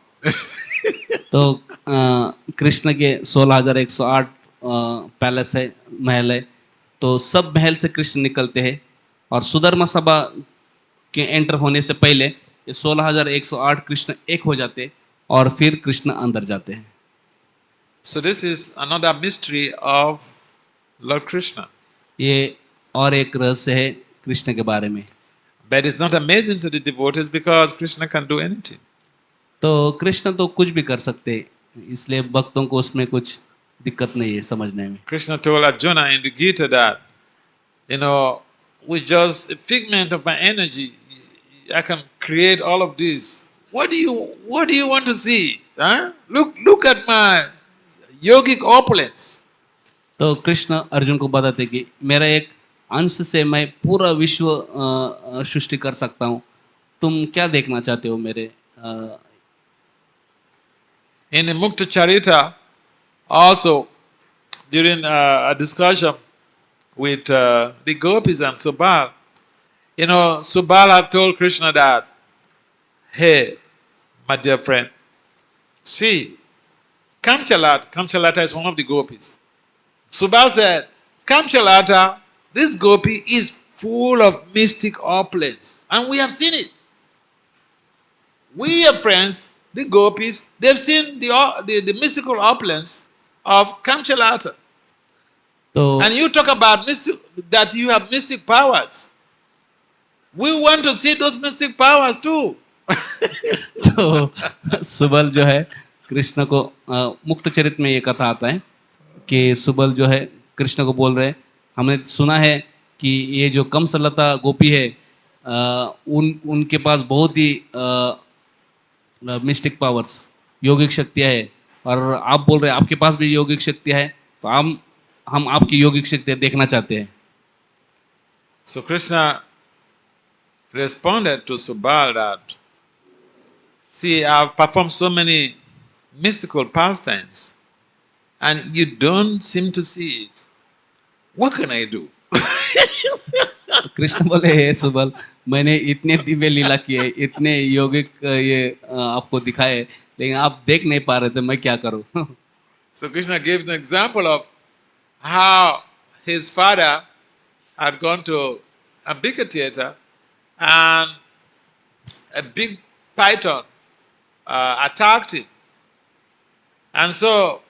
तो कृष्ण के 16,108 palace है, महल है, तो सब महल से कृष्ण निकलते हैं और सुधर्मा सभा के एंटर होने से पहले ये 16,108 कृष्ण एक हो जाते और फिर कृष्ण अंदर जाते हैं। So this is another mystery of Lord Krishna. ये और एक रहस्य है कृष्ण के बारे में। But it's not amazing to the devotees because Krishna can do anything. तो कृष्ण तो कुछ भी कर सकते हैं, इसलिए भक्तों को उसमें कुछ दिक्कत नहीं है समझने में। Krishna told Arjuna in the Gita that, with just a figment of my energy, I can create all of this. What do you want to see? Huh? Look at my yogic opulence. तो कृष्ण अर्जुन को बताते कि मेरा एक अंश से मैं पूरा विश्व सृष्टि कर सकता हूँ, तुम क्या देखना चाहते हो मेरे In the Mukta Charita, also during a discussion with the gopis and Subal, Subal had told Krishna that, hey, my dear friend, see, Kamchalata is one of the gopis. Subal said, Kamchalata, this gopi is full of mystic opulence, and we have seen it. We are friends, the gopis, they've seen the mystical opulence of Kamchalata. तो And you talk about that you have mystic powers. We want to see those mystic powers too. तो सुबल जो है कृष्ण को मुक्त चरित में ये कथा आता है कि सुबल जो है कृष्ण को बोल रहे, हमने सुना है कि ये जो कमसलता गोपी है उनके पास बहुत ही मिस्टिक पावर्स, योगिक शक्तियाँ है, और आप बोल रहे आपके पास भी योगिक शक्तियाँ है, तो हम आपकी योगिक शक्तियाँ देखना चाहते हैं. So Krishna responded to Subal that, see, I've performed so many mystical pastimes and you don't seem to see it. What can I do? Krishna बोले, हे सुबल, मैंने इतने दिव्य लीला किए, इतने योगिक ये आपको दिखाए, लेकिन आप देख नहीं पा रहे थे, मैं क्या करूं. So Krishna gave an example of how his father had gone to a bigger theater and a big python attacked him. And so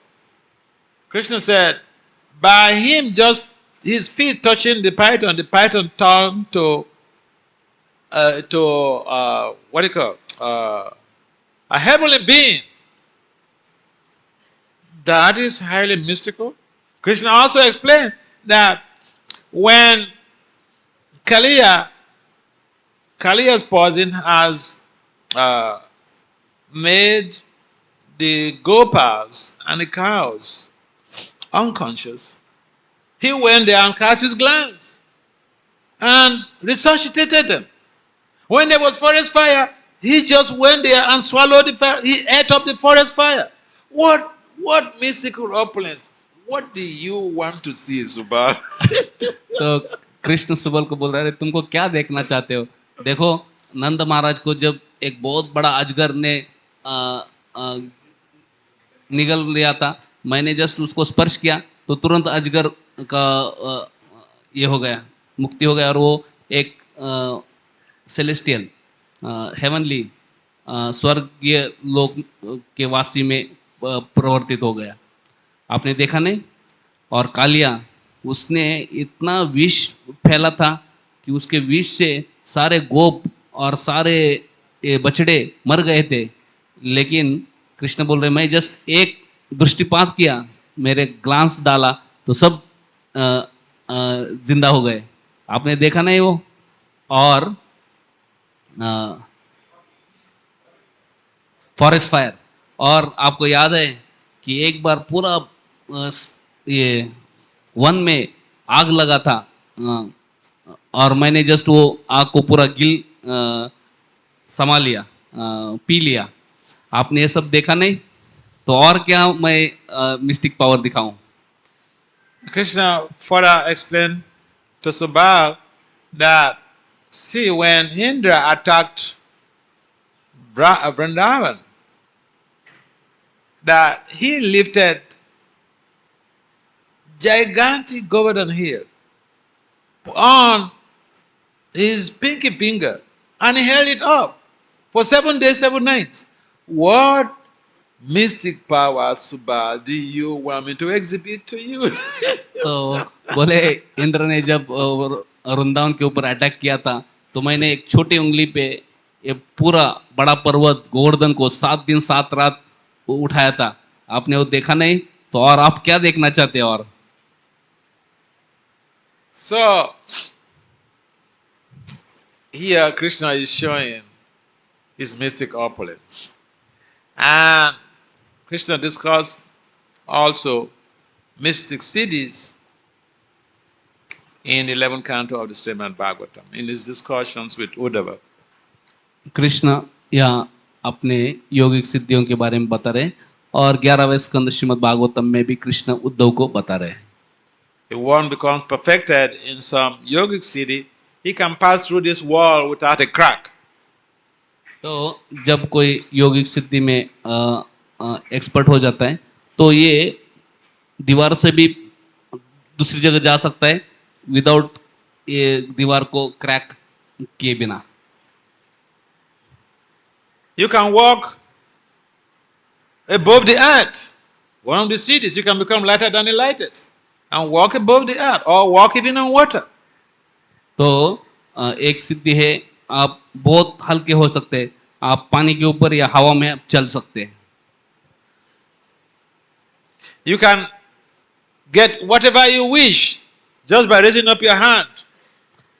Krishna said, by him just his feet touching the python turned to what do you call a heavenly being. That is highly mystical. Krishna also explained that when Kaliya's poison has made the gopals and the cows unconscious, he went there and cast his glance and resuscitated them. When there was forest fire, he just went there and swallowed the fire. He ate up the forest fire. What mystical opulence? What do you want to see, Subal? तो कृष्ण सुबल को बोल रहा है, तुमको क्या देखना चाहते हो? देखो, नंद महाराज को जब एक बहुत बड़ा अजगर ने निगल लिया था, मैंने जस्ट उसको स्पर्श किया तो तुरंत अजगर का ये हो गया, मुक्ति हो गया, और वो एक सेलेस्टियल हेवनली स्वर्गीय लोक के वासी में प्रवर्तित हो गया. आपने देखा नहीं? और कालिया, उसने इतना विष फैला था कि उसके विष से सारे गोप और सारे बछड़े मर गए थे, लेकिन कृष्ण बोल रहे, मैं जस्ट एक दृष्टिपात किया, मेरे ग्लांस डाला तो सब जिंदा हो गए. आपने देखा नहीं वो? और फॉरेस्ट फायर, और आपको याद है कि एक बार पूरा ये वन में आग लगा था, और मैंने जस्ट वो आग को पूरा समा लिया, पी लिया. आपने ये सब देखा नहीं? तो और क्या मैं मिस्टिक पावर दिखाऊं? Krishna further explained to Subal that, see, when Indra attacked Vrindavan, that he lifted gigantic Govardhan hill on his pinky finger and he held it up for 7 days, 7 nights. What mystic power, Subal, do you want me to exhibit to you? तो बोले, इंद्र ने जब वृंदावन के ऊपर attack किया था, तो मैंने एक छोटी उंगली पे ये पूरा बड़ा पर्वत गोवर्धन को 7 दिन 7 रात उठाया था. आपने वो देखा नहीं? तो और आप क्या देखना चाहते हैं? और So, here Krishna is showing his mystic opulence. And Krishna discussed also mystic cities in 11th canto of the Srimad Bhagavatam, in his discussions with Uddhava. Krishna यहाँ अपने योगिक सिद्धियों के बारे में बता रहे हैं और 11वें स्कंद श्रीमद् भागवतम में भी कृष्ण उद्धव को बता रहे हैं. If one becomes perfected in some yogic siddhi, he can pass through this wall without a crack. तो जब कोई योगिक सिद्धि में एक्सपर्ट हो जाता है तो ये दीवार से भी दूसरी जगह जा सकता है विदाउट ये दीवार को क्रैक किए बिना. You can walk above the earth. One of the cities, you can become lighter than the lightest and walk above the earth or walk even on water. तो एक सिद्धि है आप बहुत हल्के हो सकते हैं, आप पानी के ऊपर या हवा में चल सकते हैं. You can get whatever you wish just by raising up your hand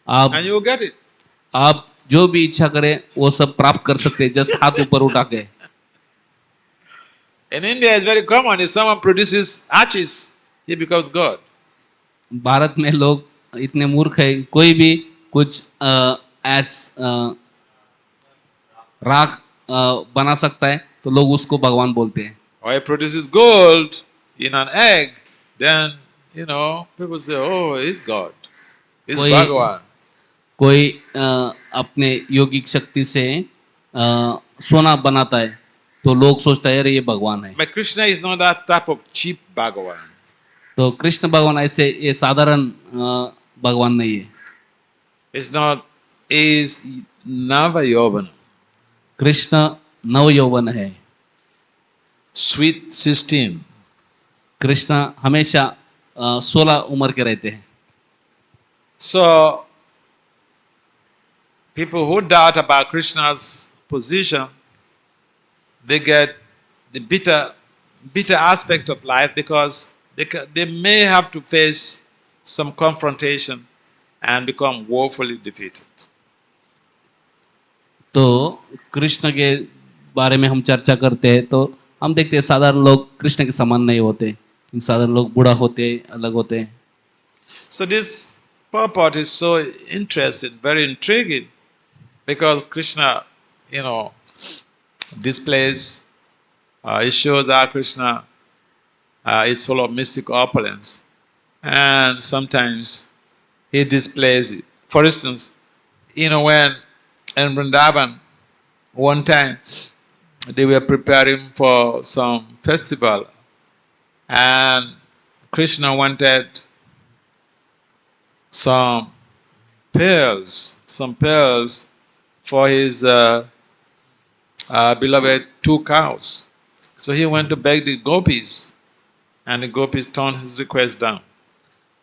and you will get it. आप जो भी इच्छा करें वो सब प्राप्त कर सकते हैं जस्ट हाथ ऊपर उठा के. In India, it's very common. If someone produces arches, he becomes God. Bharat में लोग इतने मूर्ख हैं, कोई भी कुछ राख बना सकता है तो लोग उसको भगवान बोलते हैं. Or he produces gold in an egg, then, people say, oh, he's God. He's Bhagavan. कोई अपने योगिक शक्ति से सोना बनाता है तो लोग सोचता है अरे ये भगवान है. But Krishna is not that type of cheap Bhagavan. तो कृष्ण भगवान ऐसे ये साधारण भगवान नहीं है. It's not, is Nava Yovana. Krishna नव यौवन है. Sweet 16. कृष्ण हमेशा 16 उम्र के रहते हैं. So, people who doubt about Krishna's position, they get the bitter aspect of life because they may have to face some confrontation and become woefully defeated. तो कृष्ण के बारे में हम चर्चा करते हैं तो हम देखते हैं साधारण लोग कृष्ण के समान नहीं होते, साधारण लोग बूढ़ा होते अलग होते हैं. So this purport is so interesting, very intriguing, because Krishna, displays, it shows that Krishna is full of mystic opulence, and sometimes he displays it. For instance, when in Vrindavan, one time they were preparing for some festival, and Krishna wanted some pearls for his beloved 2 cows. So he went to beg the gopis, and the gopis turned his request down.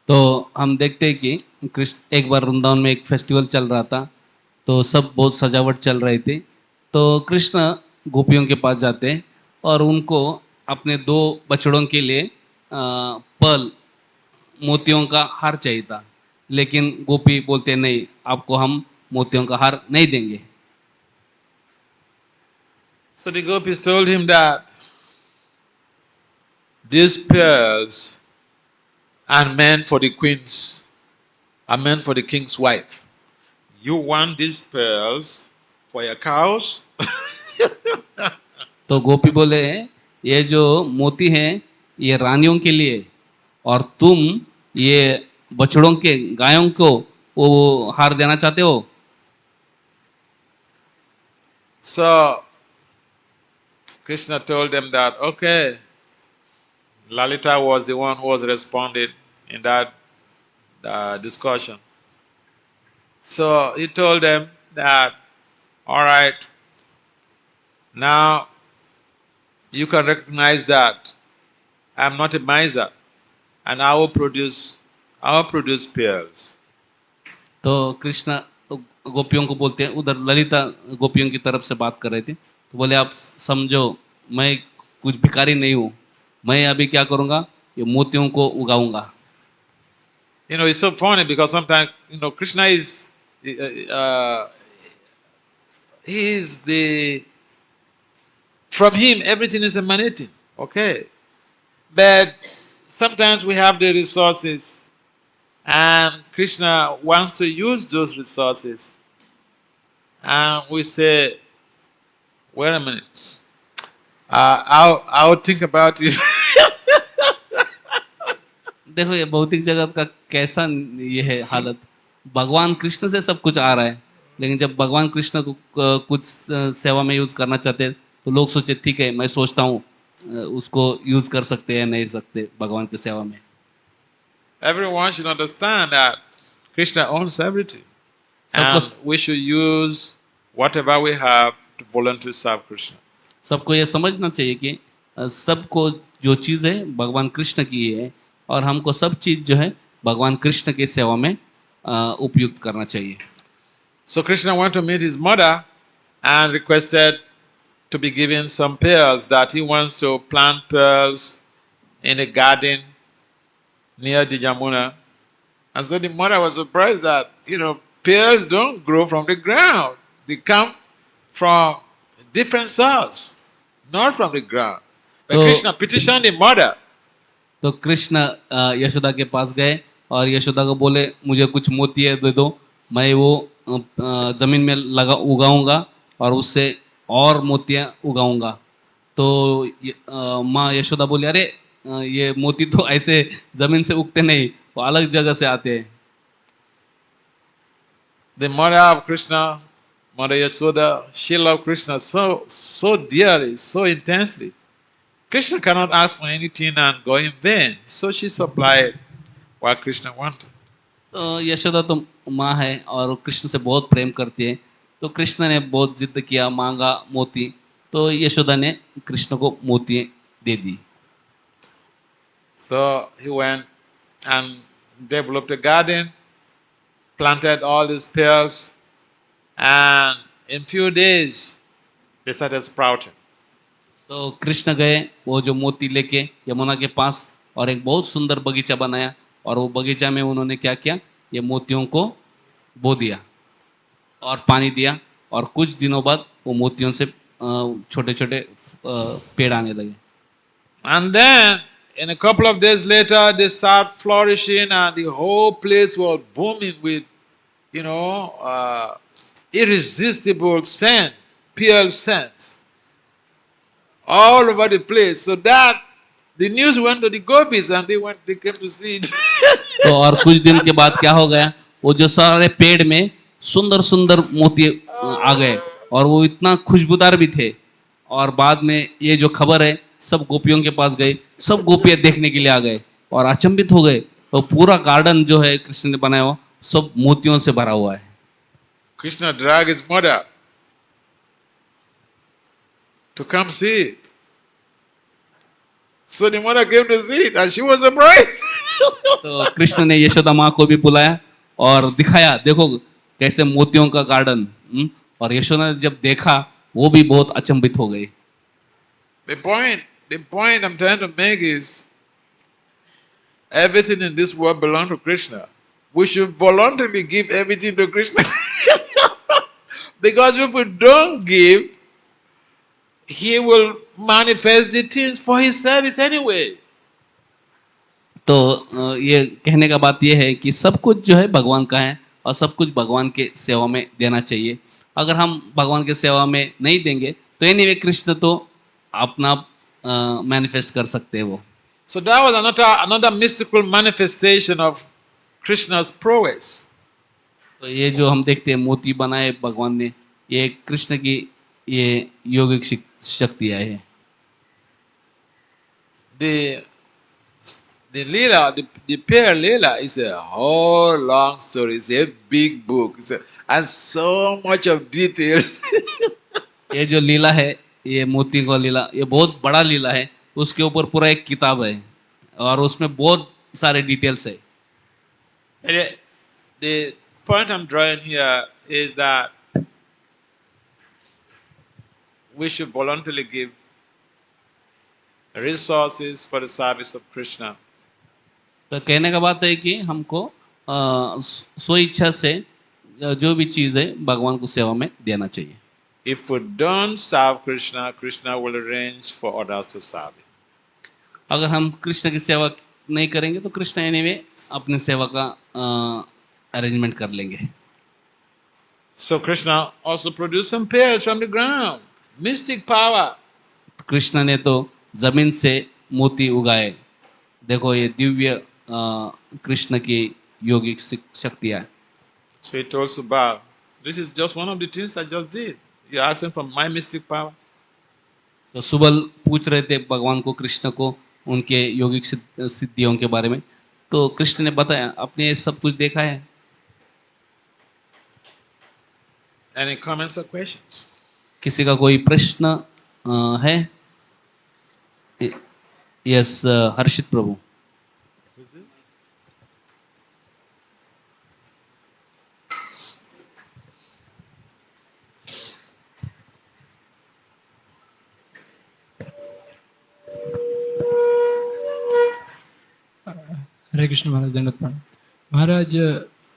तो हम देखते हैं कि कृष्ण एक बार वृंदावन में एक festival चल रहा था तो सब बहुत सजावट चल रही थी. तो कृष्ण गोपियों के पास जाते हैं और उनको अपने 2 बछड़ों के लिए पर्ल मोतियों का हार चाहिए था, लेकिन गोपी बोलते नहीं, आपको हम मोतियों का हार नहीं देंगे. So the gopis told him that these pearls are meant for the queen's, are meant for the king's wife. You want these pearls for your cows? तो गोपी बोले ये जो मोती हैं ये रानियों के लिए और तुम ये बछड़ों के गायों को वो हार देना चाहते हो. So Krishna told them that, okay, Lalita was the one who was responding in that discussion. So he told them that, all right, now you can recognize that I'm not a miser, and I will produce pearls. तो कृष्ण गोपियों को बोलते हैं, उधर ललिता गोपियों की तरफ से बात कर रहे थे तो बोले आप समझो मैं कुछ भिखारी नहीं हूँ, मैं अभी क्या करूँगा, ये मोतियों को उगाऊंगा. It's so funny because sometimes, Krishna is, he is the, from him everything is emanating, okay? But sometimes we have the resources And Krishna wants to use those resources. And we say, wait a minute, I'll think about it. देखो ये भौतिक जगत का कैसा ये है हालत। भगवान कृष्ण से सब कुछ आ रहा है, लेकिन जब भगवान कृष्ण को कुछ सेवा में यूज करना चाहते हैं तो लोग सोचे ठीक है मैं सोचता हूँ उसको यूज कर सकते हैं नहीं सकते भगवान की सेवा में। Everyone should understand that Krishna owns everything. सबको And we should use whatever we have to voluntarily serve Krishna. सबको ये समझना चाहिए कि सबको जो चीज़ है भगवान कृष्ण की है और हमको सब चीज़ जो है भगवान कृष्ण की सेवा में उपयुक्त करना चाहिए। So Krishna went to meet his mother and requested to be given some pearls, that he wants to plant pearls in a garden near the Jamuna. And so the mother was surprised that, pearls don't grow from the ground. They come from a different source, not from the ground. But तो Krishna petitioned the mother. तो कृष्ण यशोदा के पास गए और यशोदा को बोले मुझे कुछ मोती दे दो, मैं वो जमीन में उगाऊंगा और उससे और मोतियां उगाऊंगा। तो माँ यशोदा बोली अरे ये मोती तो ऐसे जमीन से उगते नहीं, वो अलग जगह से आते हैं। The mother of Krishna, Mother Yashoda, she loved Krishna so dearly, so intensely. Krishna cannot ask for anything and go in vain. So she supplied what Krishna wanted. तो यशोदा तो माँ है और कृष्ण से बहुत प्रेम करती है, तो कृष्ण ने बहुत जिद किया, मांगा मोती, तो यशोदा ने कृष्ण को मोती दे दी। So he went and developed a garden, planted all these pearls, and in few days they started sprouting. तो कृष्ण गए वो जो मोती लेके यमुना के पास और एक बहुत सुंदर बगीचा बनाया और वो बगीचा में उन्होंने क्या किया, ये मोतियों को बो दिया और पानी दिया और कुछ दिनों बाद वो मोतियों से छोटे छोटे पेड़ आने लगे। And then in a couple of days later they start flourishing and the whole place was booming with irresistible scent, pearl scents all over the place. So that the news went to the gopis and they came to see it. तो और कुछ दिन के बाद क्या हो गया, वो जो सारे पेड़ में सुंदर सुंदर मोती आ गए और वो इतना खुशबूदार भी थे और बाद में ये जो खबर है सब गोपियों के पास गई, सब गोपियां देखने के लिए आ गए और अचंभित हो गए। तो पूरा गार्डन जो है कृष्ण ने बनाया हुआ सब मोतियों से भरा हुआ है। Krishna dragged his mother to come see it. So the mother came to see it and she was surprised. तो कृष्ण ने यशोदा माँ को भी बुलाया और दिखाया, देखो कैसे मोतियों का गार्डन। और यशोदा ने जब देखा वो भी बहुत अचंभित हो गई। The point I'm trying to make is everything in this world belongs to Krishna. We should voluntarily give everything to Krishna. Because if we don't give, he will manifest the things for his service anyway. तो ये कहने का बात ये है कि सब कुछ जो है भगवान का है और सब कुछ भगवान के सेवा में देना चाहिए। अगर हम भगवान के सेवा में नहीं देंगे तो एनीवे कृष्ण तो अपना मैनिफेस्ट कर सकते हैं वो। So that was another mystical manifestation of Krishna's prowess. तो ये जो हम देखते हैं मोती बनाए भगवान ने, ये कृष्ण की ये योगिक शक्तियाँ है। The Leela, the pearl Leela is a whole long story. It's a big book. And so much of details. ये जो लीला है, ये मोती का लीला, ये बहुत बड़ा लीला है, उसके ऊपर पूरा एक किताब है और उसमें बहुत सारे डिटेल्स है। The point I'm drawing here is that we should voluntarily give resources for the service of Krishna. तो कहने का बात है कि हमको स्व इच्छा से जो भी चीज़ है भगवान को सेवा में देना चाहिए। If we don't serve Krishna, Krishna will arrange for others to serve him. अगर हम कृष्ण की सेवा नहीं करेंगे तो कृष्ण एनीवे अपने सेवा का अरेंजमेंट कर लेंगे। So Krishna also produced some pears from the ground. Mystic power. Krishna ने तो जमीन से मोती उगाए। देखो ये दिव्य कृष्ण की योगिक शक्तियाँ। So he told Subal, this is just one of the things I just did. You're asking for my mystic power. तो सुबल पूछ रहे थे भगवान को, कृष्ण को, उनके योगिक सिद्धियों के बारे में। तो कृष्ण ने बताया आपने ये सब कुछ देखा है। Any comments or questions? किसी का कोई प्रश्न है? Yes, Harshit Prabhu. Hare Krishna Maharaj, Dandavat Pranam. Maharaj,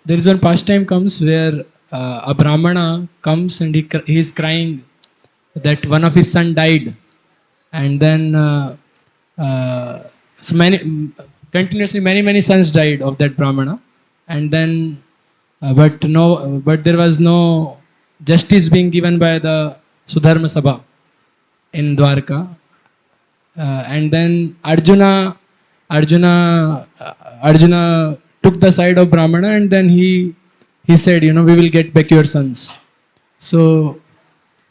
there is one pastime comes where a Brahmana comes and he is crying that one of his son died, and then so continuously many sons died of that Brahmana, and then but there was no justice being given by the Sudharma Sabha in Dwarka, and then Arjuna took the side of Brahmana, and then he said, we will get back your sons. So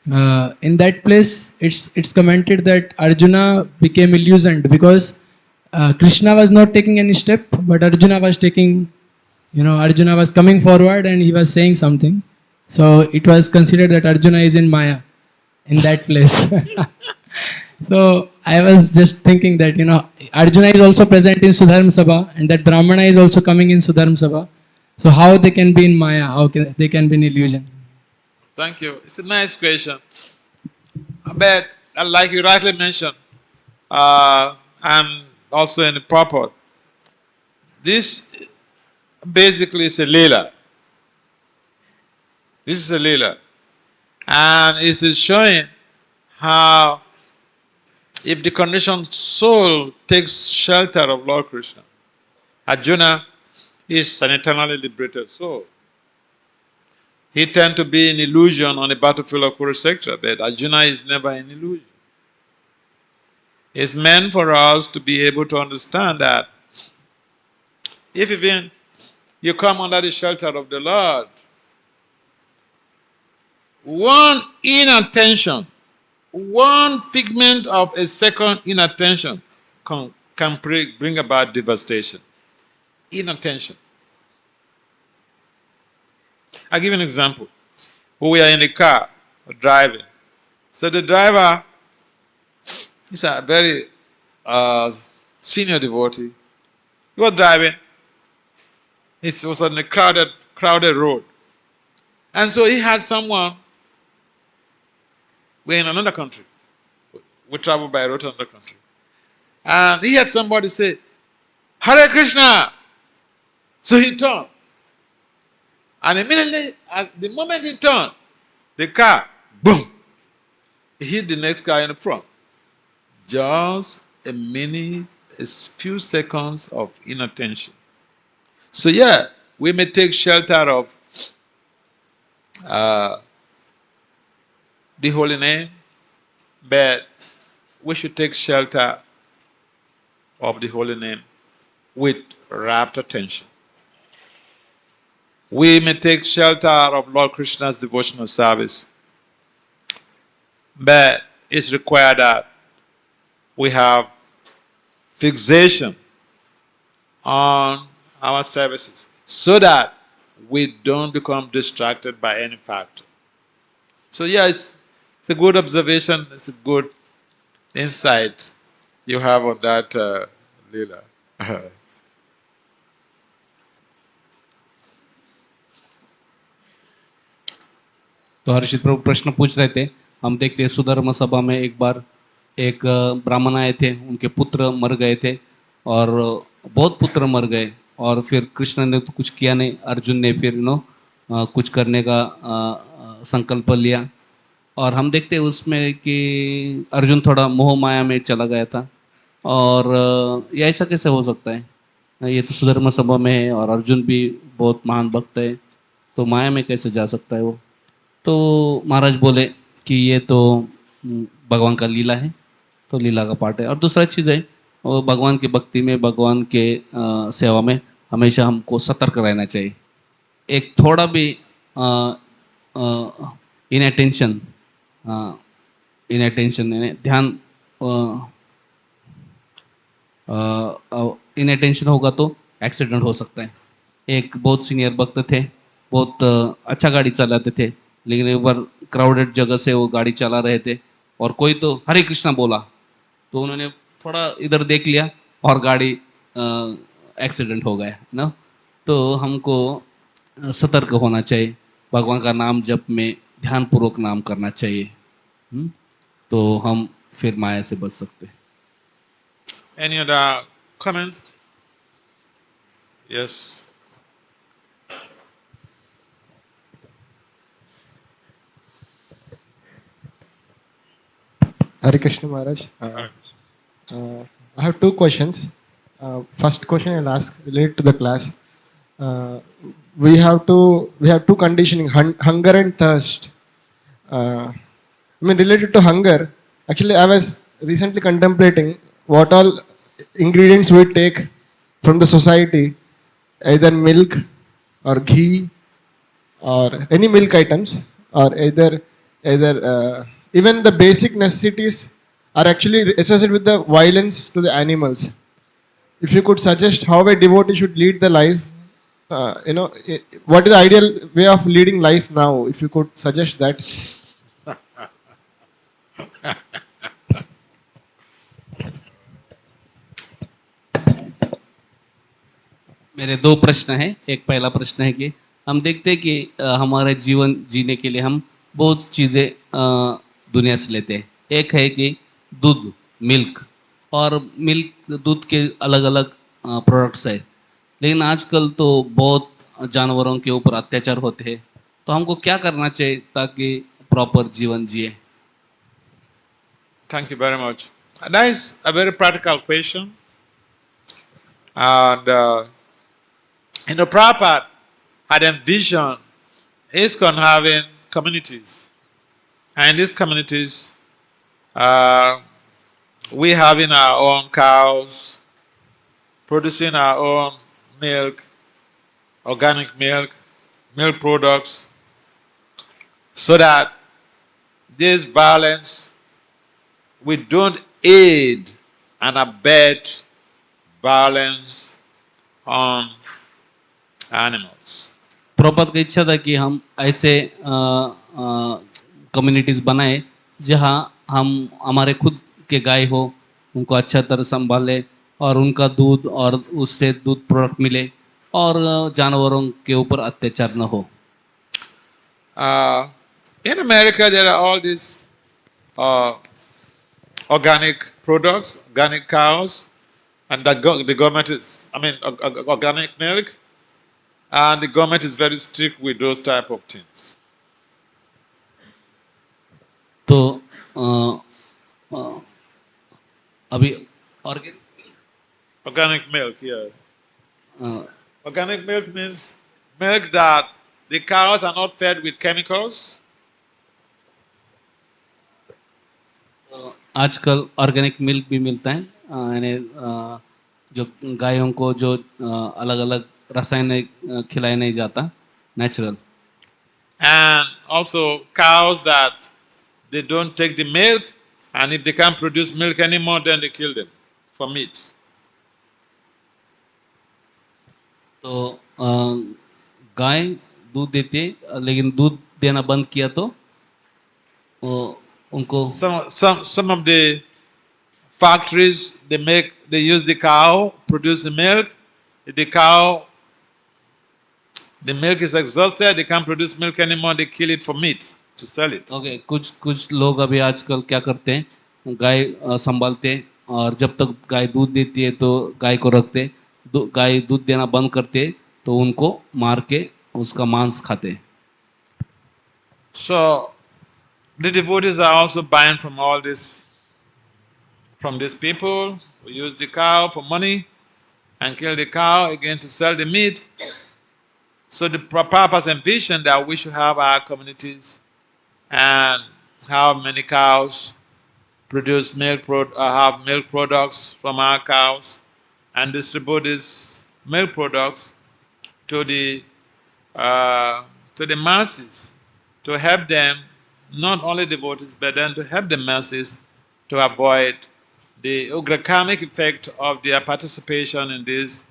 in that place, it's commented that Arjuna became illusioned because Krishna was not taking any step, but Arjuna was taking. Arjuna was coming forward and he was saying something. So it was considered that Arjuna is in Maya in that place. So I was just thinking that, Arjuna is also present in Sudharma Sabha, and that Brahmana is also coming in Sudharma Sabha. So how they can be in Maya? How they can be in illusion? Thank you. It's a nice question. But like you rightly mentioned, and also in the purport, this basically is a Leela. This is a Leela. And it is showing how if the conditioned soul takes shelter of Lord Krishna, Arjuna is an eternally liberated soul. He tends to be in illusion on the battlefield of Kurukshetra, but Arjuna is never in illusion. It's meant for us to be able to understand that if even you come under the shelter of the Lord, one inattention, one figment of a second inattention can bring about devastation. Inattention. I'll give you an example. We are in a car driving. So the driver is a very senior devotee. He was driving. It was on a crowded road. And so he had someone. We're in another country. We travel by road to another country. And he had somebody say, Hare Krishna. So he turned. And immediately, at the moment he turned, the car, boom, he hit the next car in the front. Just a minute, a few seconds of inattention. So yeah, we may take shelter of the holy name, but we should take shelter of the holy name with rapt attention. We may take shelter of Lord Krishna's devotional service, but it's required that we have fixation on our services so that we don't become distracted by any factor. So yeah, it's a good observation, it's a good insight you have on that, Leela. तो हर्षित प्रभु प्रश्न पूछ रहे थे। हम देखते हैं सुधर्म सभा में एक बार एक ब्राह्मण आए थे, उनके पुत्र मर गए थे और बहुत पुत्र मर गए, और फिर कृष्ण ने तो कुछ किया नहीं, अर्जुन ने फिर कुछ करने का संकल्प लिया, और हम देखते हैं उसमें कि अर्जुन थोड़ा मोह माया में चला गया था। और ये ऐसा कैसे हो सकता है? ये तो सुधर्मा सभा में है और अर्जुन भी बहुत महान भक्त है, तो माया में कैसे जा सकता है वो? तो महाराज बोले कि ये तो भगवान का लीला है, तो लीला का पार्ट है। और दूसरा चीज़ है, वो भगवान की भक्ति में, भगवान के सेवा में हमेशा हमको सतर्क रहना चाहिए। एक थोड़ा भी इन अटेंशन, यानी ध्यान इन अटेंशन होगा तो एक्सीडेंट हो सकता है। एक बहुत सीनियर भक्त थे, बहुत अच्छा गाड़ी चलाते थे, लेकिन एक बार क्राउडेड जगह से वो गाड़ी चला रहे थे और कोई तो हरे कृष्णा बोला, तो उन्होंने थोड़ा इधर देख लिया और गाड़ी एक्सीडेंट हो गया ना। तो हमको सतर्क होना चाहिए, भगवान का नाम जप में ध्यानपूर्वक नाम करना चाहिए। तो हम फिर माया से बच सकते हैं। Any other comments? Yes. Hare Krishna Maharaj. I have two questions. First question I'll ask related to the class. We have two conditioning, hunger and thirst. Related to hunger, actually I was recently contemplating what all ingredients we take from the society, either milk or ghee or any milk items, or either even the basic necessities are actually associated with the violence to the animals. If you could suggest how a devotee should lead the life, what is the ideal way of leading life now? If you could suggest that. मेरे दो प्रश्न हैं। एक पहला प्रश्न है कि हम देखते हैं कि हमारे जीवन जीने के लिए हम बहुत चीज़ें दुनिया से लेते हैं। एक है कि दूध, मिल्क, और मिल्क दूध के अलग अलग प्रोडक्ट्स है, लेकिन आजकल तो बहुत जानवरों के ऊपर अत्याचार होते हैं। तो हमको क्या करना चाहिए ताकि प्रॉपर जीवन जिए? Thank you very much. That is a very practical question. And, Prabhupada had envisioned ISKCON having communities. And in these communities, we having our own cows, producing our own milk, organic milk, milk products, so that this violence, we don't aid and abet violence on animals. Prabhupada की इच्छा था कि हम ऐसे communities बनाए जहाँ हम हमारे खुद के गाय हो, उनको अच्छा तरह संभाले और उनका दूध और उससे दूध प्रोडक्ट मिले और जानवरों के ऊपर अत्याचार न हो। In America, there are all these organic products, organic cows, and the government is, organic milk, and the government is very strict with those type of things. तो अभी organic milk, yeah. Organic milk means milk that the cows are not fed with chemicals. आजकल organic milk भी मिलता है, यानी जो गायों को जो अलग अलग रसायन खिलाया नहीं जाता, natural. And also cows that they don't take the milk, and if they can't produce milk anymore, then they kill them for meat. तो गाय दूध देती है, लेकिन दूध देना बंद किया तो उनको some of the factories they use the cow, produce the milk. If the milk is exhausted, they can't produce milk anymore, they kill it for meat to sell it. Okay, कुछ लोग अभी आजकल क्या करते हैं, गाय संभालते हैं और जब तक गाय दूध देती है तो गाय को रखते, गाय दूध देना बंद करते तो उनको मार के उसका मांस खाते। So the devotees are also buying from all this, from these people who use the cow for money, and kill the cow again to sell the meat. So the purpose and vision that we should have our communities and have many cows, produce have milk products from our cows, and distribute these milk products to the uh, to the masses, to help them, not only devotees, but then to help the masses to avoid the ugrakarmic effect of their participation in this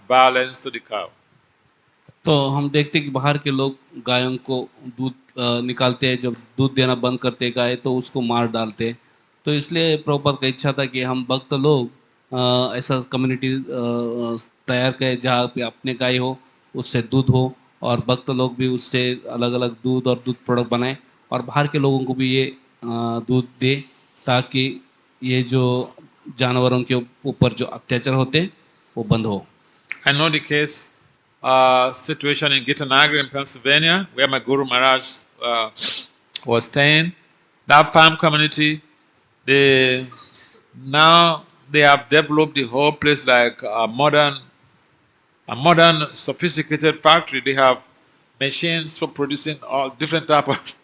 violence to the cow. तो हम देखते हैं कि बाहर के लोग गायों को दूध निकालते हैं, जब दूध देना बंद करते गाय तो उसको मार डालते हैं। तो इसलिए प्रभुपाद का इच्छा था कि हम भक्त लोग ऐसा कम्युनिटी तैयार करें जहाँ पे अपने गाय हो, उससे दूध हो, और भक्त लोग भी उससे अलग अलग दूध और दूध प्रोडक्ट बनाएं, और बाहर के लोगों को भी ये दूध दे, ताकि ये जो जानवरों के ऊपर जो अत्याचार होते हैं वो बंद हो। I know the case situation in Gitanagara in Pennsylvania, where my Guru Maharaj was staying. That farm community, now they have developed the whole place like a modern sophisticated factory. They have machines for producing all different type of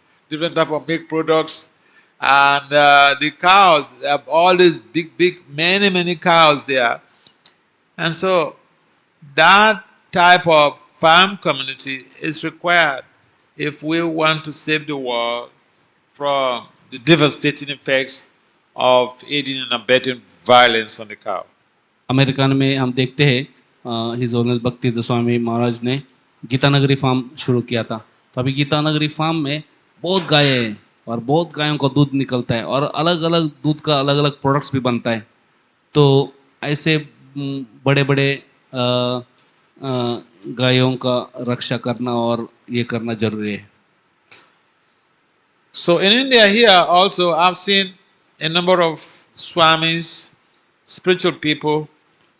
milk products, and the cows, they have all these big many cows there, and so that type of farm community is required if we want to save the world from the devastating effects of aiding and abetting violence on the cow. American में हम देखते हैं his holiness भक्ति स्वामी महाराज ने गीतानगरी farm शुरू किया था। तो अभी गीतानगरी फार्म में बहुत गायें हैं और बहुत गायों का दूध निकलता है, और अलग अलग दूध का अलग अलग प्रोडक्ट्स भी बनता है। तो ऐसे बड़े बड़े गायों का रक्षा करना और ये करना जरूरी है। So in India here also I've seen a number of swamis, spiritual people.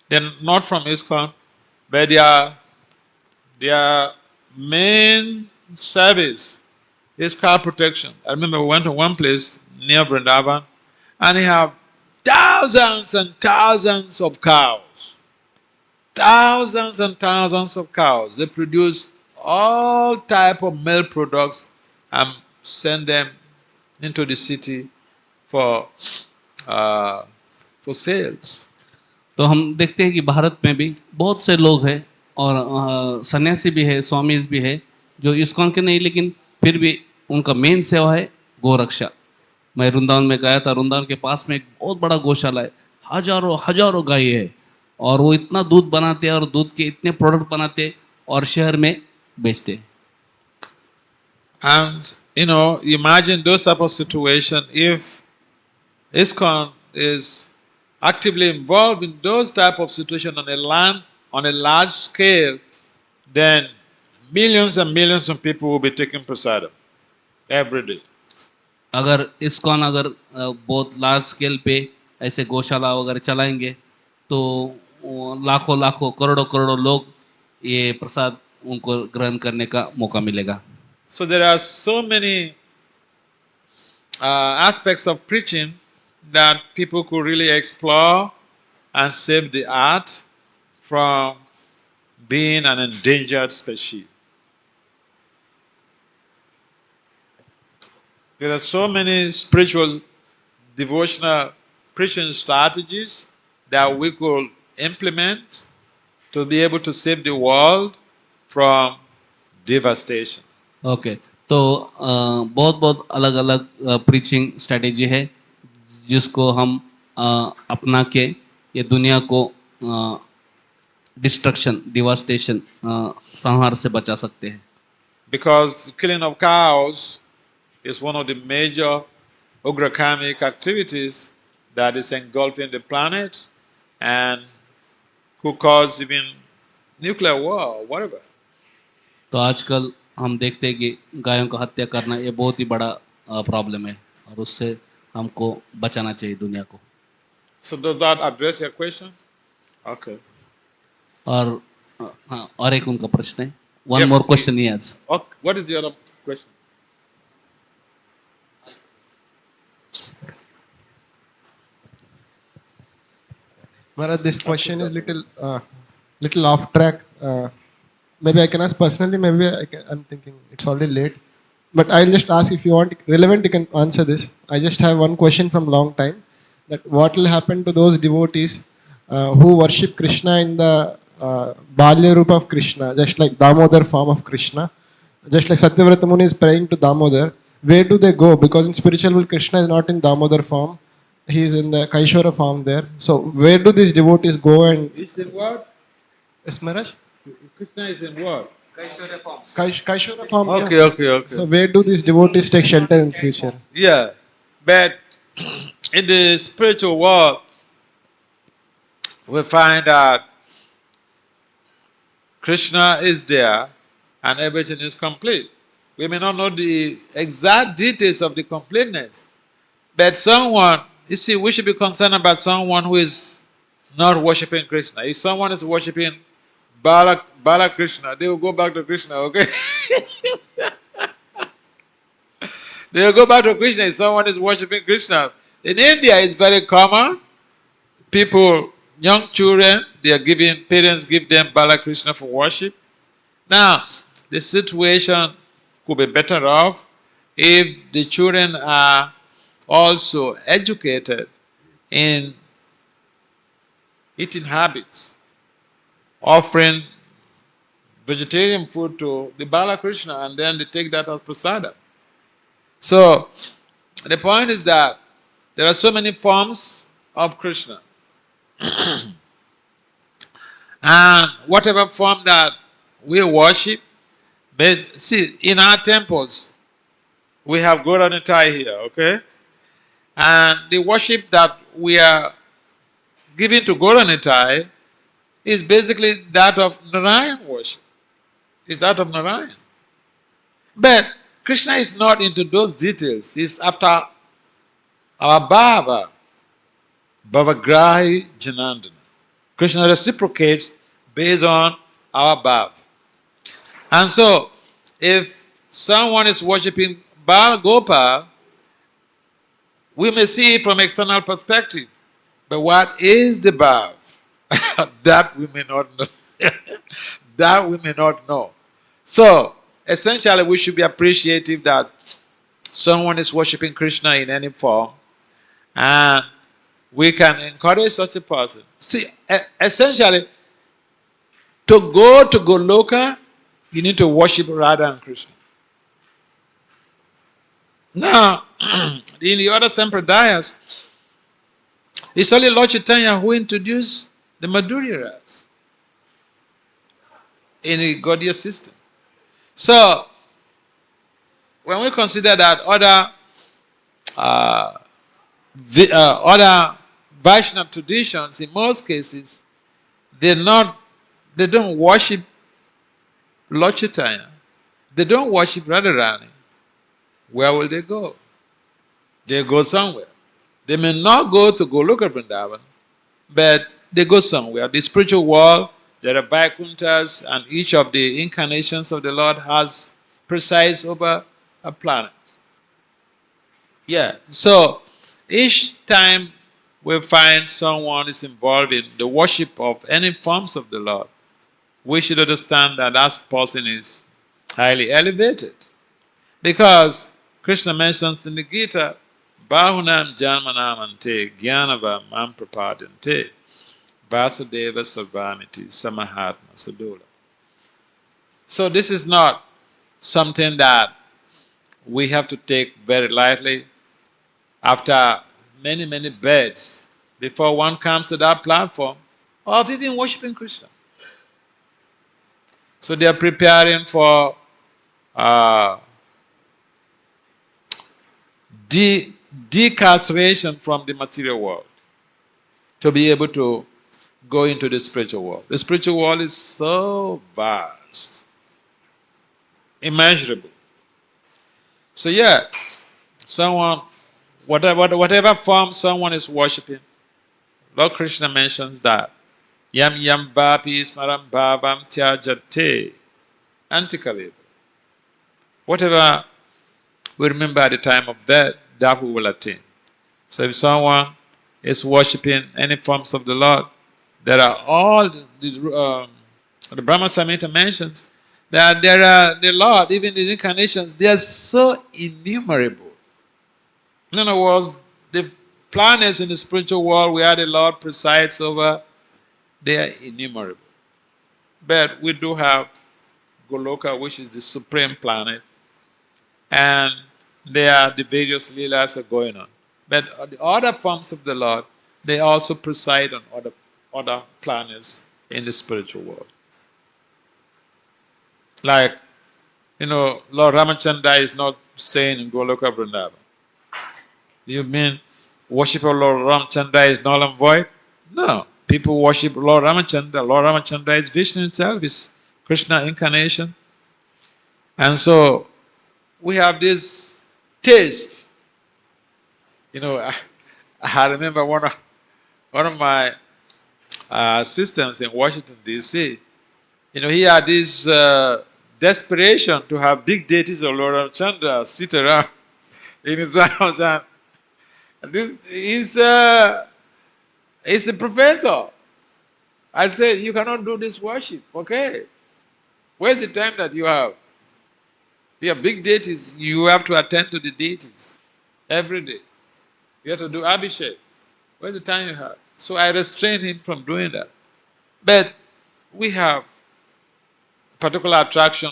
They're not from ISKCON, but their main service is cow protection. I remember we went to one place near Vrindavan, and they have thousands and thousands of cows. Thousands and thousands of cows. They produce all type of milk products and send them into the city for sales. तो हम देखते हैं कि भारत में भी बहुत से लोग हैं, और सन्यासी भी है, स्वामीज भी है, जो इस्कॉन के नहीं, लेकिन फिर भी उनका मेन सेवा है गोरक्षा। मैं वृंदावन में गया था, वृंदावन के पास में एक बहुत बड़ा गौशाला है, हजारों हजारों गाय है, और वो इतना दूध बनाते हैं और दूध के इतने प्रोडक्ट बनाते हैं और शहर में बेचते हैं। And imagine those type of situation if ISKCON is actively involved in those type of situation on a large scale, then millions and millions of people will be taking prasadam every day. अगर ISKCON बहुत large scale पे ऐसे गौशाला वगैरह चलाएंगे तो लाखों लाखों करोड़ों करोड़ों लोग ये प्रसाद उनको ग्रहण करने का मौका मिलेगा। So there are so many aspects of preaching that people could really explore and save the earth from being an endangered species. There are so many spiritual, devotional preaching strategies that we could implement to be able to save the world from devastation. Okay, तो बहुत बहुत अलग अलग preaching strategy है जिसको हम अपना के ये दुनिया को डिस्ट्रक्शन, डिवास्टेशन, संहार से बचा सकते हैं। Because the killing of cows is one of the major ugrakarmic activities that is engulfing the planet and could cause even nuclear war or whatever. तो आजकल हम देखते हैं कि गायों का हत्या करना ये बहुत ही बड़ा प्रॉब्लम है, और उससे हमको बचाना चाहिए दुनिया को। So does that address your question? Okay. और हाँ, और एक उनका प्रश्न है। One more question he has. Okay. What is the other question? Maharaj, this question is little off track. Maybe I can ask personally. Maybe I'm thinking it's already late. But I'll just ask if you want relevant. You can answer this. I just have one question from long time. That what will happen to those devotees who worship Krishna in the Balya Rupa of Krishna, just like Damodar form of Krishna, just like Satyavrata Muni is praying to Damodar. Where do they go? Because in spiritual world, Krishna is not in Damodar form. He is in the Kaishora form there. So where do these devotees go and... It's in what? Yes, Maharaj? Krishna is in what? Kaishora form. Okay, yeah. okay, okay. So where do these devotees take shelter in future? Yeah, but in the spiritual world, we find that Krishna is there and everything is complete. We may not know the exact details of the completeness, but someone, you see, we should be concerned about someone who is not worshiping Krishna. If someone is worshiping Bala Krishna, they will go back to Krishna, okay? They will go back to Krishna if someone is worshiping Krishna. In India, it's very common. People, young children, parents give them Bala Krishna for worship. Now, the situation could be better off if the children are also educated in eating habits, offering vegetarian food to the Bala Krishna, and then they take that as prasada. So, the point is that there are so many forms of Krishna. And whatever form that we worship, see, in our temples, we have Gauranitai here, okay? And the worship that we are giving to Gauranitai is basically that of Narayan worship. It's that of Narayan. But Krishna is not into those details. He's after our Bhava, Bhavagrahi Janandana. Krishna reciprocates based on our Bhava. And so, if someone is worshipping Bal Gopal, we may see it from external perspective. But what is the Bhava? That we may not know. That we may not know. So, essentially, we should be appreciative that someone is worshipping Krishna in any form, and we can encourage such a person. See, essentially, to go to Goloka, you need to worship Radha and Krishna. Now, in the other Sampradayas, it's only Lord Chaitanya who introduced the Madhurya Ras in the Gaudiya system. So, when we consider that other Vaishnava traditions, in most cases, they don't worship Lord Chaitanya. They don't worship Radharani. Where will they go? They go somewhere. They may not go to Goloka Vrindavan, but they go somewhere. The spiritual world, there are Vaikunthas, and each of the incarnations of the Lord has presides over a planet. Yeah, so each time we find someone is involved in the worship of any forms of the Lord, we should understand that that person is highly elevated. Because Krishna mentions in the Gita, Bahunam Janmanamante Jnanava Mam Prapadante Vasudeva Sarvamiti Samahatma Sadula. So this is not something that we have to take very lightly. After many, many births, before one comes to that platform of even worshiping Krishna. So they are preparing for decarceration from the material world to be able to go into the spiritual world. The spiritual world is so vast, immeasurable. So yeah, someone, whatever form someone is worshipping, Lord Krishna mentions that Yam yam vapi smaram bhavam tyajate antikaleva. Whatever we remember at the time of death, that we will attain. So if someone is worshipping any forms of the Lord, There are all the Brahma Samhita mentions that there are the Lord, even the incarnations, they are so innumerable. In other words, the planets in the spiritual world where the Lord presides over, they are innumerable. But we do have Goloka, which is the supreme planet, and there are the various leelas are going on. But the other forms of the Lord, they also preside on other planets in the spiritual world. Like, Lord Ramachandra is not staying in Goloka Vrindavan. You mean worship of Lord Ramachandra is null and void? No. People worship Lord Ramachandra. Lord Ramachandra is Vishnu himself, is Krishna incarnation. And so we have this taste. I remember one of my assistants in Washington, D.C., he had this desperation to have big deities of Lord Ramachandra sit around in his house. And he's a professor. I said, you cannot do this worship, okay? Where's the time that you have? You have big deities, you have to attend to the deities every day. You have to do Abhishek. Where's the time you have? So I restrained him from doing that. But we have particular attraction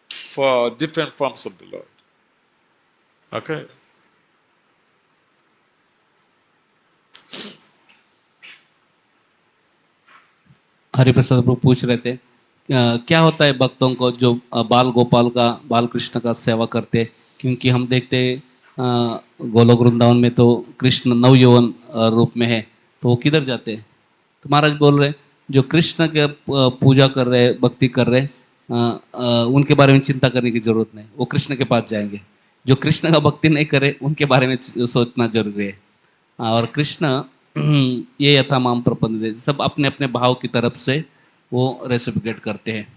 for different forms of the Lord. Okay? Hariprasad प्रभु पूछ रहे थे क्या होता है भक्तों को जो बाल गोपाल का बाल कृष्ण का सेवा करते, क्योंकि हम देखते गोलोक वृंदावन में तो कृष्ण नवयौवन रूप में है, तो वो किधर जाते हैं? तो महाराज बोल रहे जो कृष्ण के पूजा कर रहे, भक्ति कर रहे, उनके बारे में चिंता करने की जरूरत नहीं, वो कृष्ण के पास जाएंगे। जो कृष्ण का भक्ति नहीं करे उनके बारे में सोचना जरूरी है। और कृष्ण ये यथा माम प्रपंच, सब अपने अपने भाव की तरफ से वो रेसिप्रोकेट करते हैं।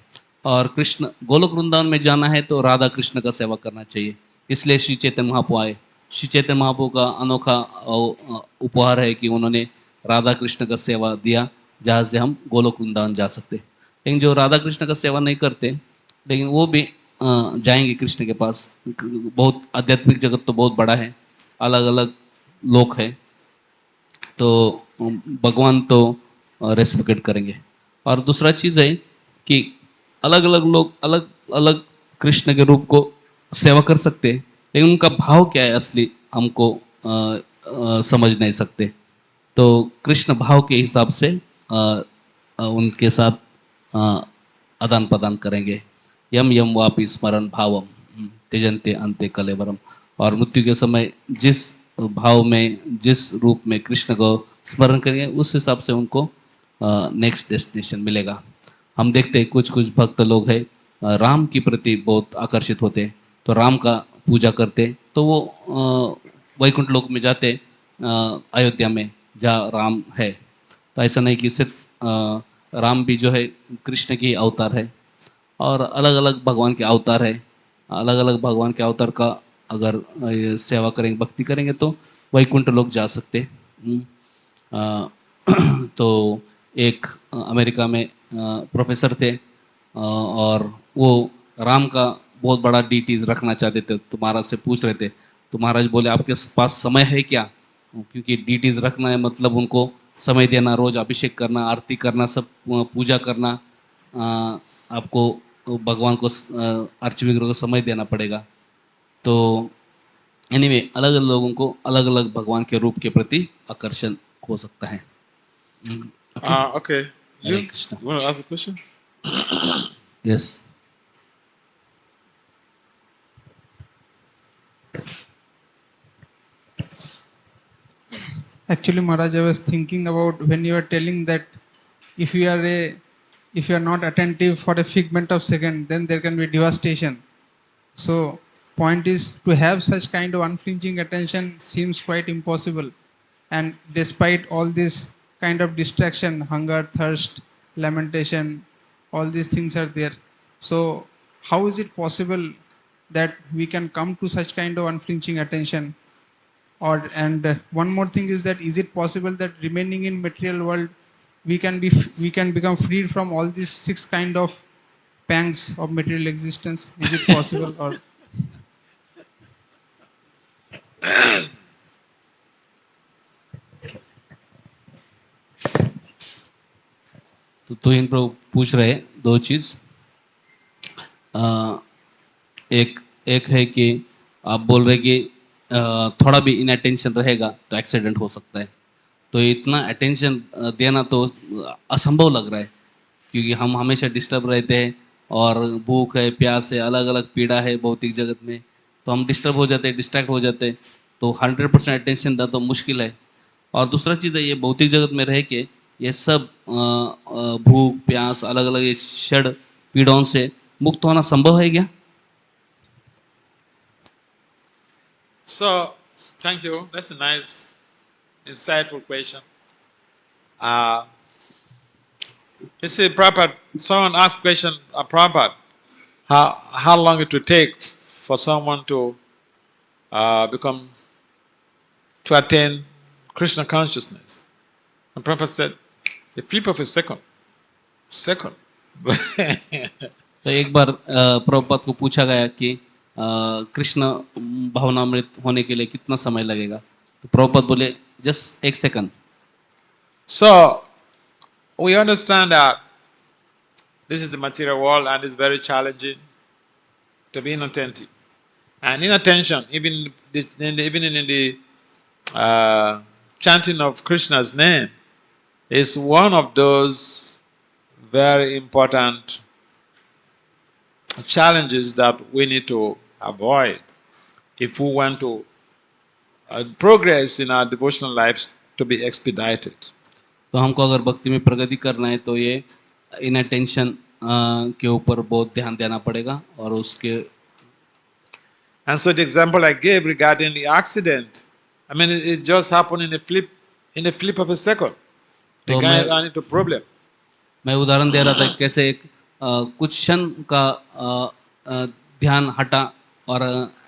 और कृष्ण गोलोक वृंदावन में जाना है तो राधा कृष्ण का सेवा करना चाहिए, इसलिए श्री चैतन्य महाप्रभु आए। श्री चैतन्य महाप्रभु का अनोखा उपहार है कि उन्होंने राधा कृष्ण का सेवा दिया, जहाँ से हम गोलोक वृंदावन जा सकते। लेकिन जो राधा कृष्ण का सेवा नहीं करते, लेकिन वो भी जाएंगे कृष्ण के पास। बहुत आध्यात्मिक जगत तो बहुत बड़ा है, अलग अलग लोक है, तो भगवान तो रेसिप्रोकेट करेंगे। और दूसरा चीज़ है कि अलग अलग लोग अलग अलग कृष्ण के रूप को सेवा कर सकते हैं, लेकिन उनका भाव क्या है असली हमको समझ नहीं सकते। तो कृष्ण भाव के हिसाब से उनके साथ आदान प्रदान करेंगे। यम यम वापि स्मरण भावम त्यजन्ते अन्ते कलेवरम। और मृत्यु के समय जिस भाव में, जिस रूप में कृष्ण को स्मरण करेंगे, उस हिसाब से उनको नेक्स्ट डेस्टिनेशन मिलेगा। हम देखते हैं कुछ कुछ भक्त लोग हैं राम की प्रति बहुत आकर्षित होते, तो राम का पूजा करते, तो वो वैकुंठ लोक में जाते, अयोध्या में जहाँ राम है। तो ऐसा नहीं कि सिर्फ राम भी जो है कृष्ण की अवतार है, और अलग अलग भगवान के अवतार है। अलग अलग भगवान के अवतार का अगर सेवा करेंगे, भक्ति करेंगे तो वैकुंठ लोग जा सकते। तो एक अमेरिका में प्रोफेसर थे, और वो राम का बहुत बड़ा डीटीज रखना चाहते थे, तो महाराज से पूछ रहे थे, तो महाराज बोले आपके पास समय है क्या? क्योंकि डीटीज रखना है मतलब उनको समय देना, रोज अभिषेक करना, आरती करना, सब पूजा करना, आपको भगवान को अर्च विग्रह को समय देना पड़ेगा। तो एनीवे अलग अलग लोगों को अलग अलग भगवान के रूप के प्रति आकर्षण हो सकता है। Okay. You want to ask a question? Yes. Actually, Maharaj, I was thinking about when you are telling that if you are not attentive for a figment of second, then there can be devastation. So, point is to have such kind of unflinching attention seems quite impossible. And despite all this kind of distraction, hunger, thirst, lamentation, all these things are there. So, how is it possible that we can come to such kind of unflinching attention? Or and one more thing is that is it possible that remaining in material world we can become freed from all these 6 kind of pangs of material existence. Is it possible? Or तो तुहिन प्रभु पूछ रहे दो चीज। एक एक है कि आप बोल रहे कि थोड़ा भी इनअटेंशन रहेगा तो एक्सीडेंट हो सकता है। तो इतना अटेंशन देना तो असंभव लग रहा है, क्योंकि हम हमेशा डिस्टर्ब रहते हैं और भूख है, प्यास है, अलग अलग पीड़ा है भौतिक जगत में, तो हम डिस्टर्ब हो जाते हैं, डिस्ट्रैक्ट हो जाते हैं। तो 100% अटेंशन देना तो मुश्किल है। और दूसरा चीज़ है, ये भौतिक जगत में रह के ये सब भूख प्यास अलग अलग ये षड पीड़ाओं से मुक्त होना संभव है क्या? So, thank you. That's a nice, insightful question. You see, Prabhupada, someone asked question, Prabhupada, how long it would take for someone to attain Krishna consciousness? And Prabhupada said, the flip of a second. तो एक बार प्रभुपाद को पूछा गया कि कृष्ण भावनामृत होने के लिए कितना समय लगेगा, तो प्रभुपाद बोले just 1 second. So, we understand that this is the material world and it's very challenging to be inattentive. And inattention, even in the chanting of Krishna's name, is one of those very important challenges that we need to avoid if we want to progress in our devotional lives to be expedited. तो हमको अगर भक्ति में प्रगति करना है तो ये इनअटेंशन के ऊपर बहुत ध्यान देना पड़ेगा। और उसके And so the example I gave regarding the accident, I mean, it just happened in a flip of a second. The तो guy ran into problem. मैं उदाहरण दे रहा था कि कैसे एक कुछ क्षण का ध्यान हटा और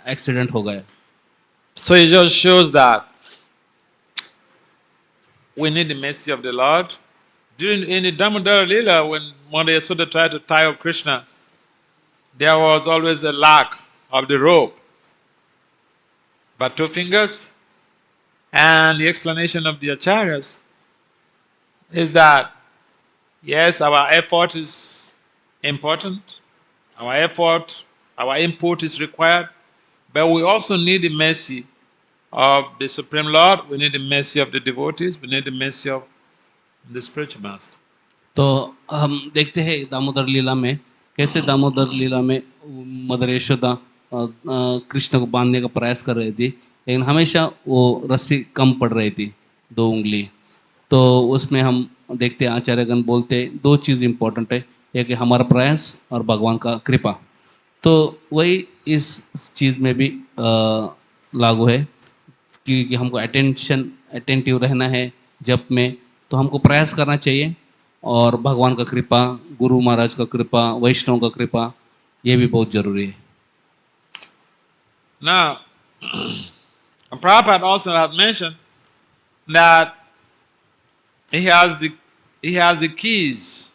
एक्सीडेंट हो गया। So it just shows that we need the mercy of the Lord. In the Damodara Lila, when Mother Yasoda tried to tie up Krishna, there was always a lack of the rope, but 2 fingers. And the explanation of the acharyas is that yes, our effort is important, our effort, our input is required, but we also need the mercy of the Supreme Lord, we need the mercy of the devotees, we need the mercy of the spiritual master. तो हम देखते हैं दामोदर लीला में कैसे दामोदर लीला में mother Yashoda Krishna को बांधने का प्रयास कर रही थी, लेकिन हमेशा वो रस्सी कम पड़ रही थी, 2 उंगली। तो उसमें हम देखते हैं आचार्यगण बोलते 2 चीज़ इम्पोर्टेंट है, एक है हमारा प्रयास और भगवान का कृपा। तो वही इस चीज़ में भी लागू है कि हमको अटेंटिव रहना है जप में, तो हमको प्रयास करना चाहिए। और भगवान का कृपा, गुरु महाराज का कृपा, वैष्णव का कृपा, ये भी बहुत जरूरी है। Now, Prabhupada also had mentioned that he has the keys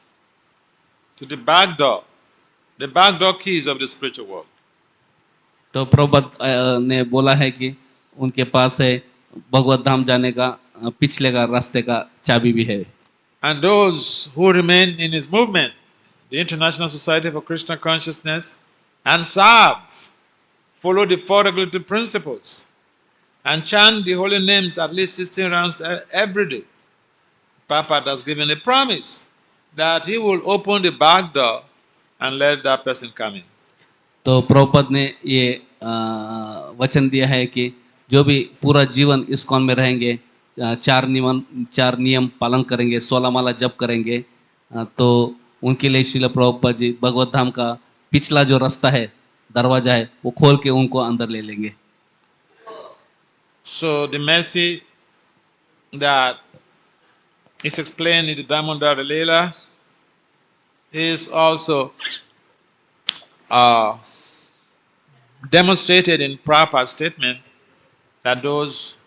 to the back door keys of the spiritual world. तो प्रभुपाद ने बोला है कि उनके पास है भगवत धाम जाने का पिछले का रास्ते का चाबी भी है। And those who remain in his movement, the International Society for Krishna Consciousness, and serve, follow the 4 regulative principles, and chant the holy names at least 16 rounds every day, Prabhupada has given a promise that he will open the back door and let that person come in. तो प्रभुपाद ने ये वचन दिया है कि जो भी पूरा जीवन इस्कॉन में रहेंगे, 4 नियम पालन करेंगे, 16 माला जप करेंगे, तो उनके लिए श्रील प्रभुपाद जी भगवत धाम का पिछला जो रास्ता है, दरवाजा है, वो खोल के उनको अंदर ले लेंगे। So the mercy that is explained in the Damodara Leela is also demonstrated in Prabhupada's statement that those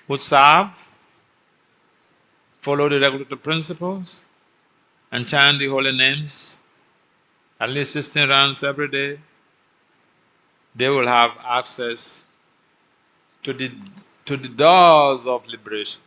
who serve, follow the regulative principles, and chant the holy names, at least 16 rounds every day, they will have access to the doors of liberation.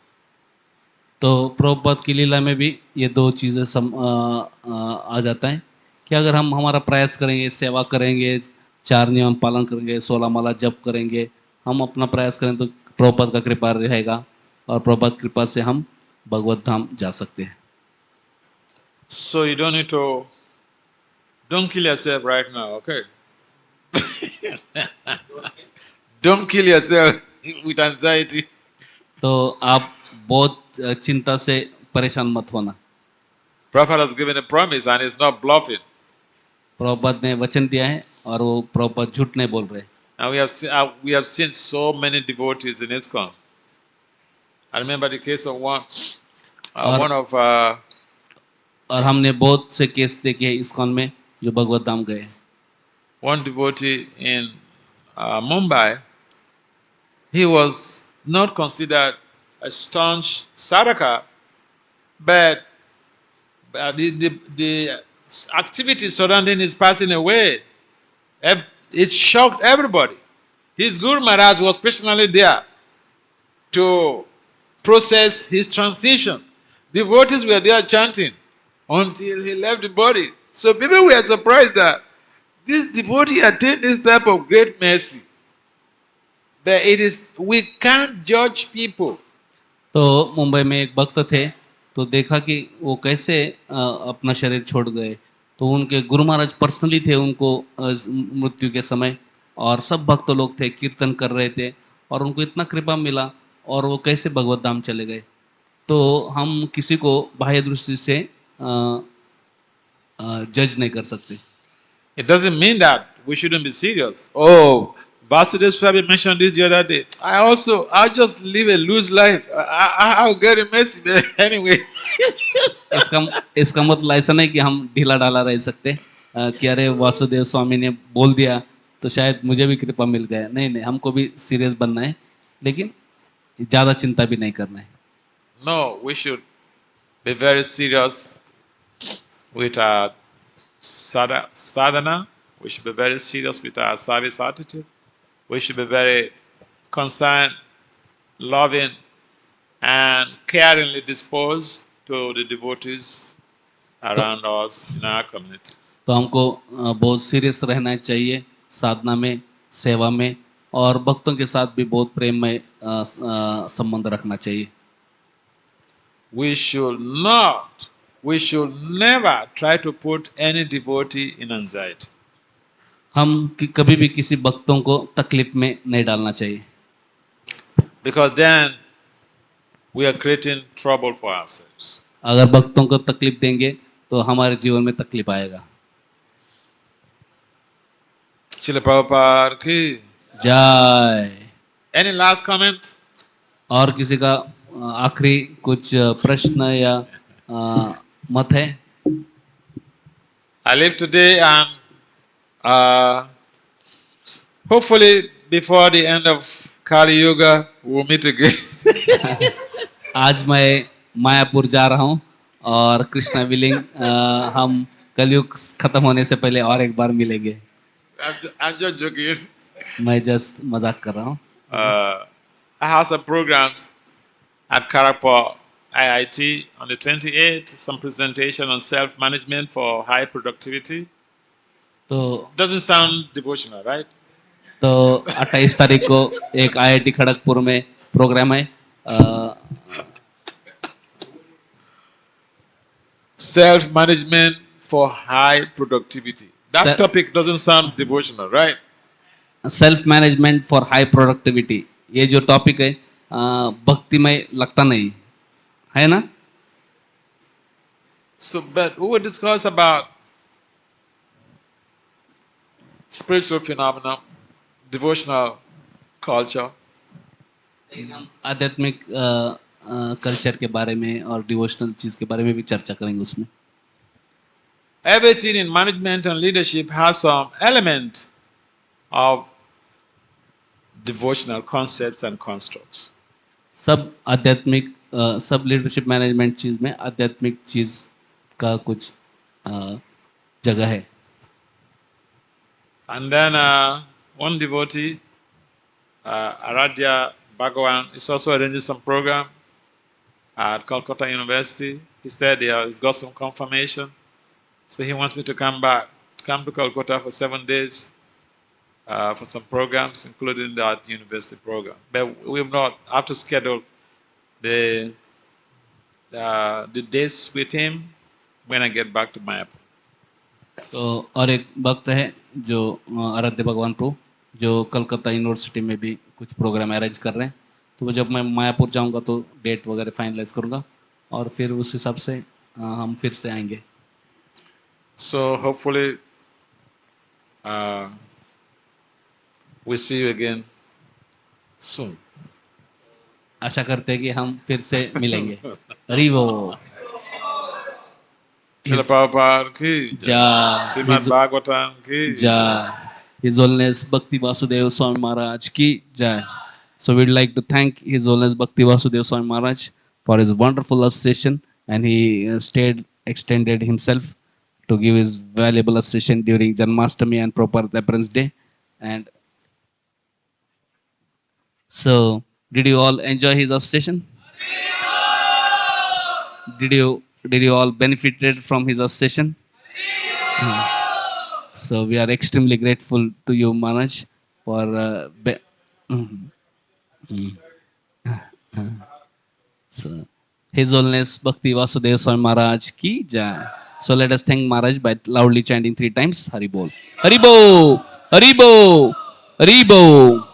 तो प्रभुपाद की लीला में भी ये दो चीज़ें आ जाता है कि अगर हम हमारा प्रयास करेंगे, सेवा करेंगे, 4 नियम पालन करेंगे, 16 माला जप करेंगे, हम अपना प्रयास करें तो प्रभुपाद का कृपा रहेगा और प्रभुपाद कृपा से हम भगवत धाम जा सकते हैं. So you don't kill yourself right now, okay? Don't kill yourself with anxiety. तो आप बहुत चिंता से परेशान मत होना. Prabhupada has given a promise and he's not bluffing. Prabhupada ने वचन दिया है और वो प्रभुपाद झूठ नहीं बोल रहे. And we have seen so many devotees in ISKCON. I remember the case of one of और हमने बहुत से केस देखे हैं इस्कॉन में जो भगवत धाम गए. one devotee in Mumbai. He was not considered a staunch sadhaka, but the activities surrounding his passing away, it shocked everybody. His Guru Maharaj was personally there to process his transition. Devotees were there chanting until he left the body. So people were surprised that this devotee attained this type of great mercy. But we can't judge people. तो मुंबई में एक भक्त थे, तो देखा कि वो कैसे अपना शरीर छोड़ गए. तो उनके गुरु महाराज पर्सनली थे उनको मृत्यु के समय, और सब भक्त लोग थे, कीर्तन कर रहे थे और उनको इतना कृपा मिला और वो कैसे भगवत धाम चले गए. तो हम किसी को बाह्य दृष्टि से जज नहीं कर सकते. It doesn't mean that we shouldn't be serious. Oh, Vasudeva Swami mentioned this the other day. I just live a loose life. I'll get a mercy anyway. इसका मतलब ऐसा नहीं कि हम ढीला ढाला रह सकते कि अरे वासुदेव स्वामी ने बोल दिया तो शायद मुझे भी कृपा मिल गया. नहीं, हमको भी सीरियस बनना है, लेकिन ज़्यादा चिंता भी नहीं करना है. No, we should be very serious with our sadhana. We should be very serious with our service attitude. We should be very concerned, loving, and caringly disposed to the devotees around us in our communities. तो हमको बहुत serious रहना चाहिए साधना में, सेवा में, और भक्तों के साथ भी बहुत प्रेम में संबंध रखना चाहिए. We should never try to put any devotee in anxiety. हम कभी भी किसी भक्तों को तकलीफ में नहीं डालना चाहिए. Because then we are creating trouble for ourselves. अगर भक्तों को तकलीफ देंगे तो हमारे जीवन में तकलीफ आएगा. Srila Prabhupada ki जय. Any last comment? और किसी का आखिरी कुछ प्रश्न या मत है? I live today and hopefully before the end of Kali Yuga we'll meet again. आज मैं मायापुर जा रहा हूँ और कृष्णा विलिंग हम कलयुग खत्म होने से पहले और एक बार मिलेंगे. I'm just joking. मैं जस्ट मजाक कर रहा हूँ. I have some programs at Karapur IIT on the 28th, some presentation on self-management for high productivity. तो Doesn't sound devotional, right? तो 28 तारीख को एक IIT खड़गपुर में प्रोग्राम है. Self-management for high productivity. That topic doesn't sound devotional, right? Self management for high productivity, ये जो topic है भक्तिमय लगता नहीं है ना. So, but we will discuss about spiritual phenomena, devotional culture. आध्यात्मिक कल्चर के बारे में और डिवोशनल चीज के बारे में भी चर्चा करेंगे उसमें. Everything in management and leadership has some element of devotional concepts and constructs. सब आध्यात्मिक सब लीडरशिप मैनेजमेंट चीज़ में आध्यात्मिक चीज़ का कुछ जगह है. And then one devotee, Aradhya Bhagawan, is also arranging some program at Kolkata University. He said he's got some confirmation, so he wants me to come to Kolkata for 7 days for some programs, including that university program. But we have not have to schedule the days with him when I get back to Mayapur. तो और एक भक्त है जो आराध्य भगवान प्रभु, जो Calcutta university में भी कुछ प्रोग्राम अरेंज कर रहे हैं. तो जब मैं मायापुर जाऊंगा तो डेट वगैरह फाइनलाइज करूंगा और फिर उस हिसाब से हम फिर से आएंगे. So hopefully we see you again soon. आशा करते हैं कि हम फिर से मिलेंगे. हरि बोल. Srila Prabhupada ki jai. जय. Srimad Bhagavatam ki जय. His Holiness Bhakti Vasudeva Swami Maharaj ki jai. So we'd like to thank His Holiness Bhakti Vasudeva Swami Maharaj for his wonderful association, and he extended himself to give his valuable association during Janmashtami and proper Appearance Day. And so, did you all enjoy his association? Did you all benefited from his association? So we are extremely grateful to you, Maharaj, for so His Holiness Bhakti Vasudeva Swami Maharaj ki jai. So let us thank Maharaj by loudly chanting 3 times Hari Bol. Hari Bol. Hari Bol. Hari Bol.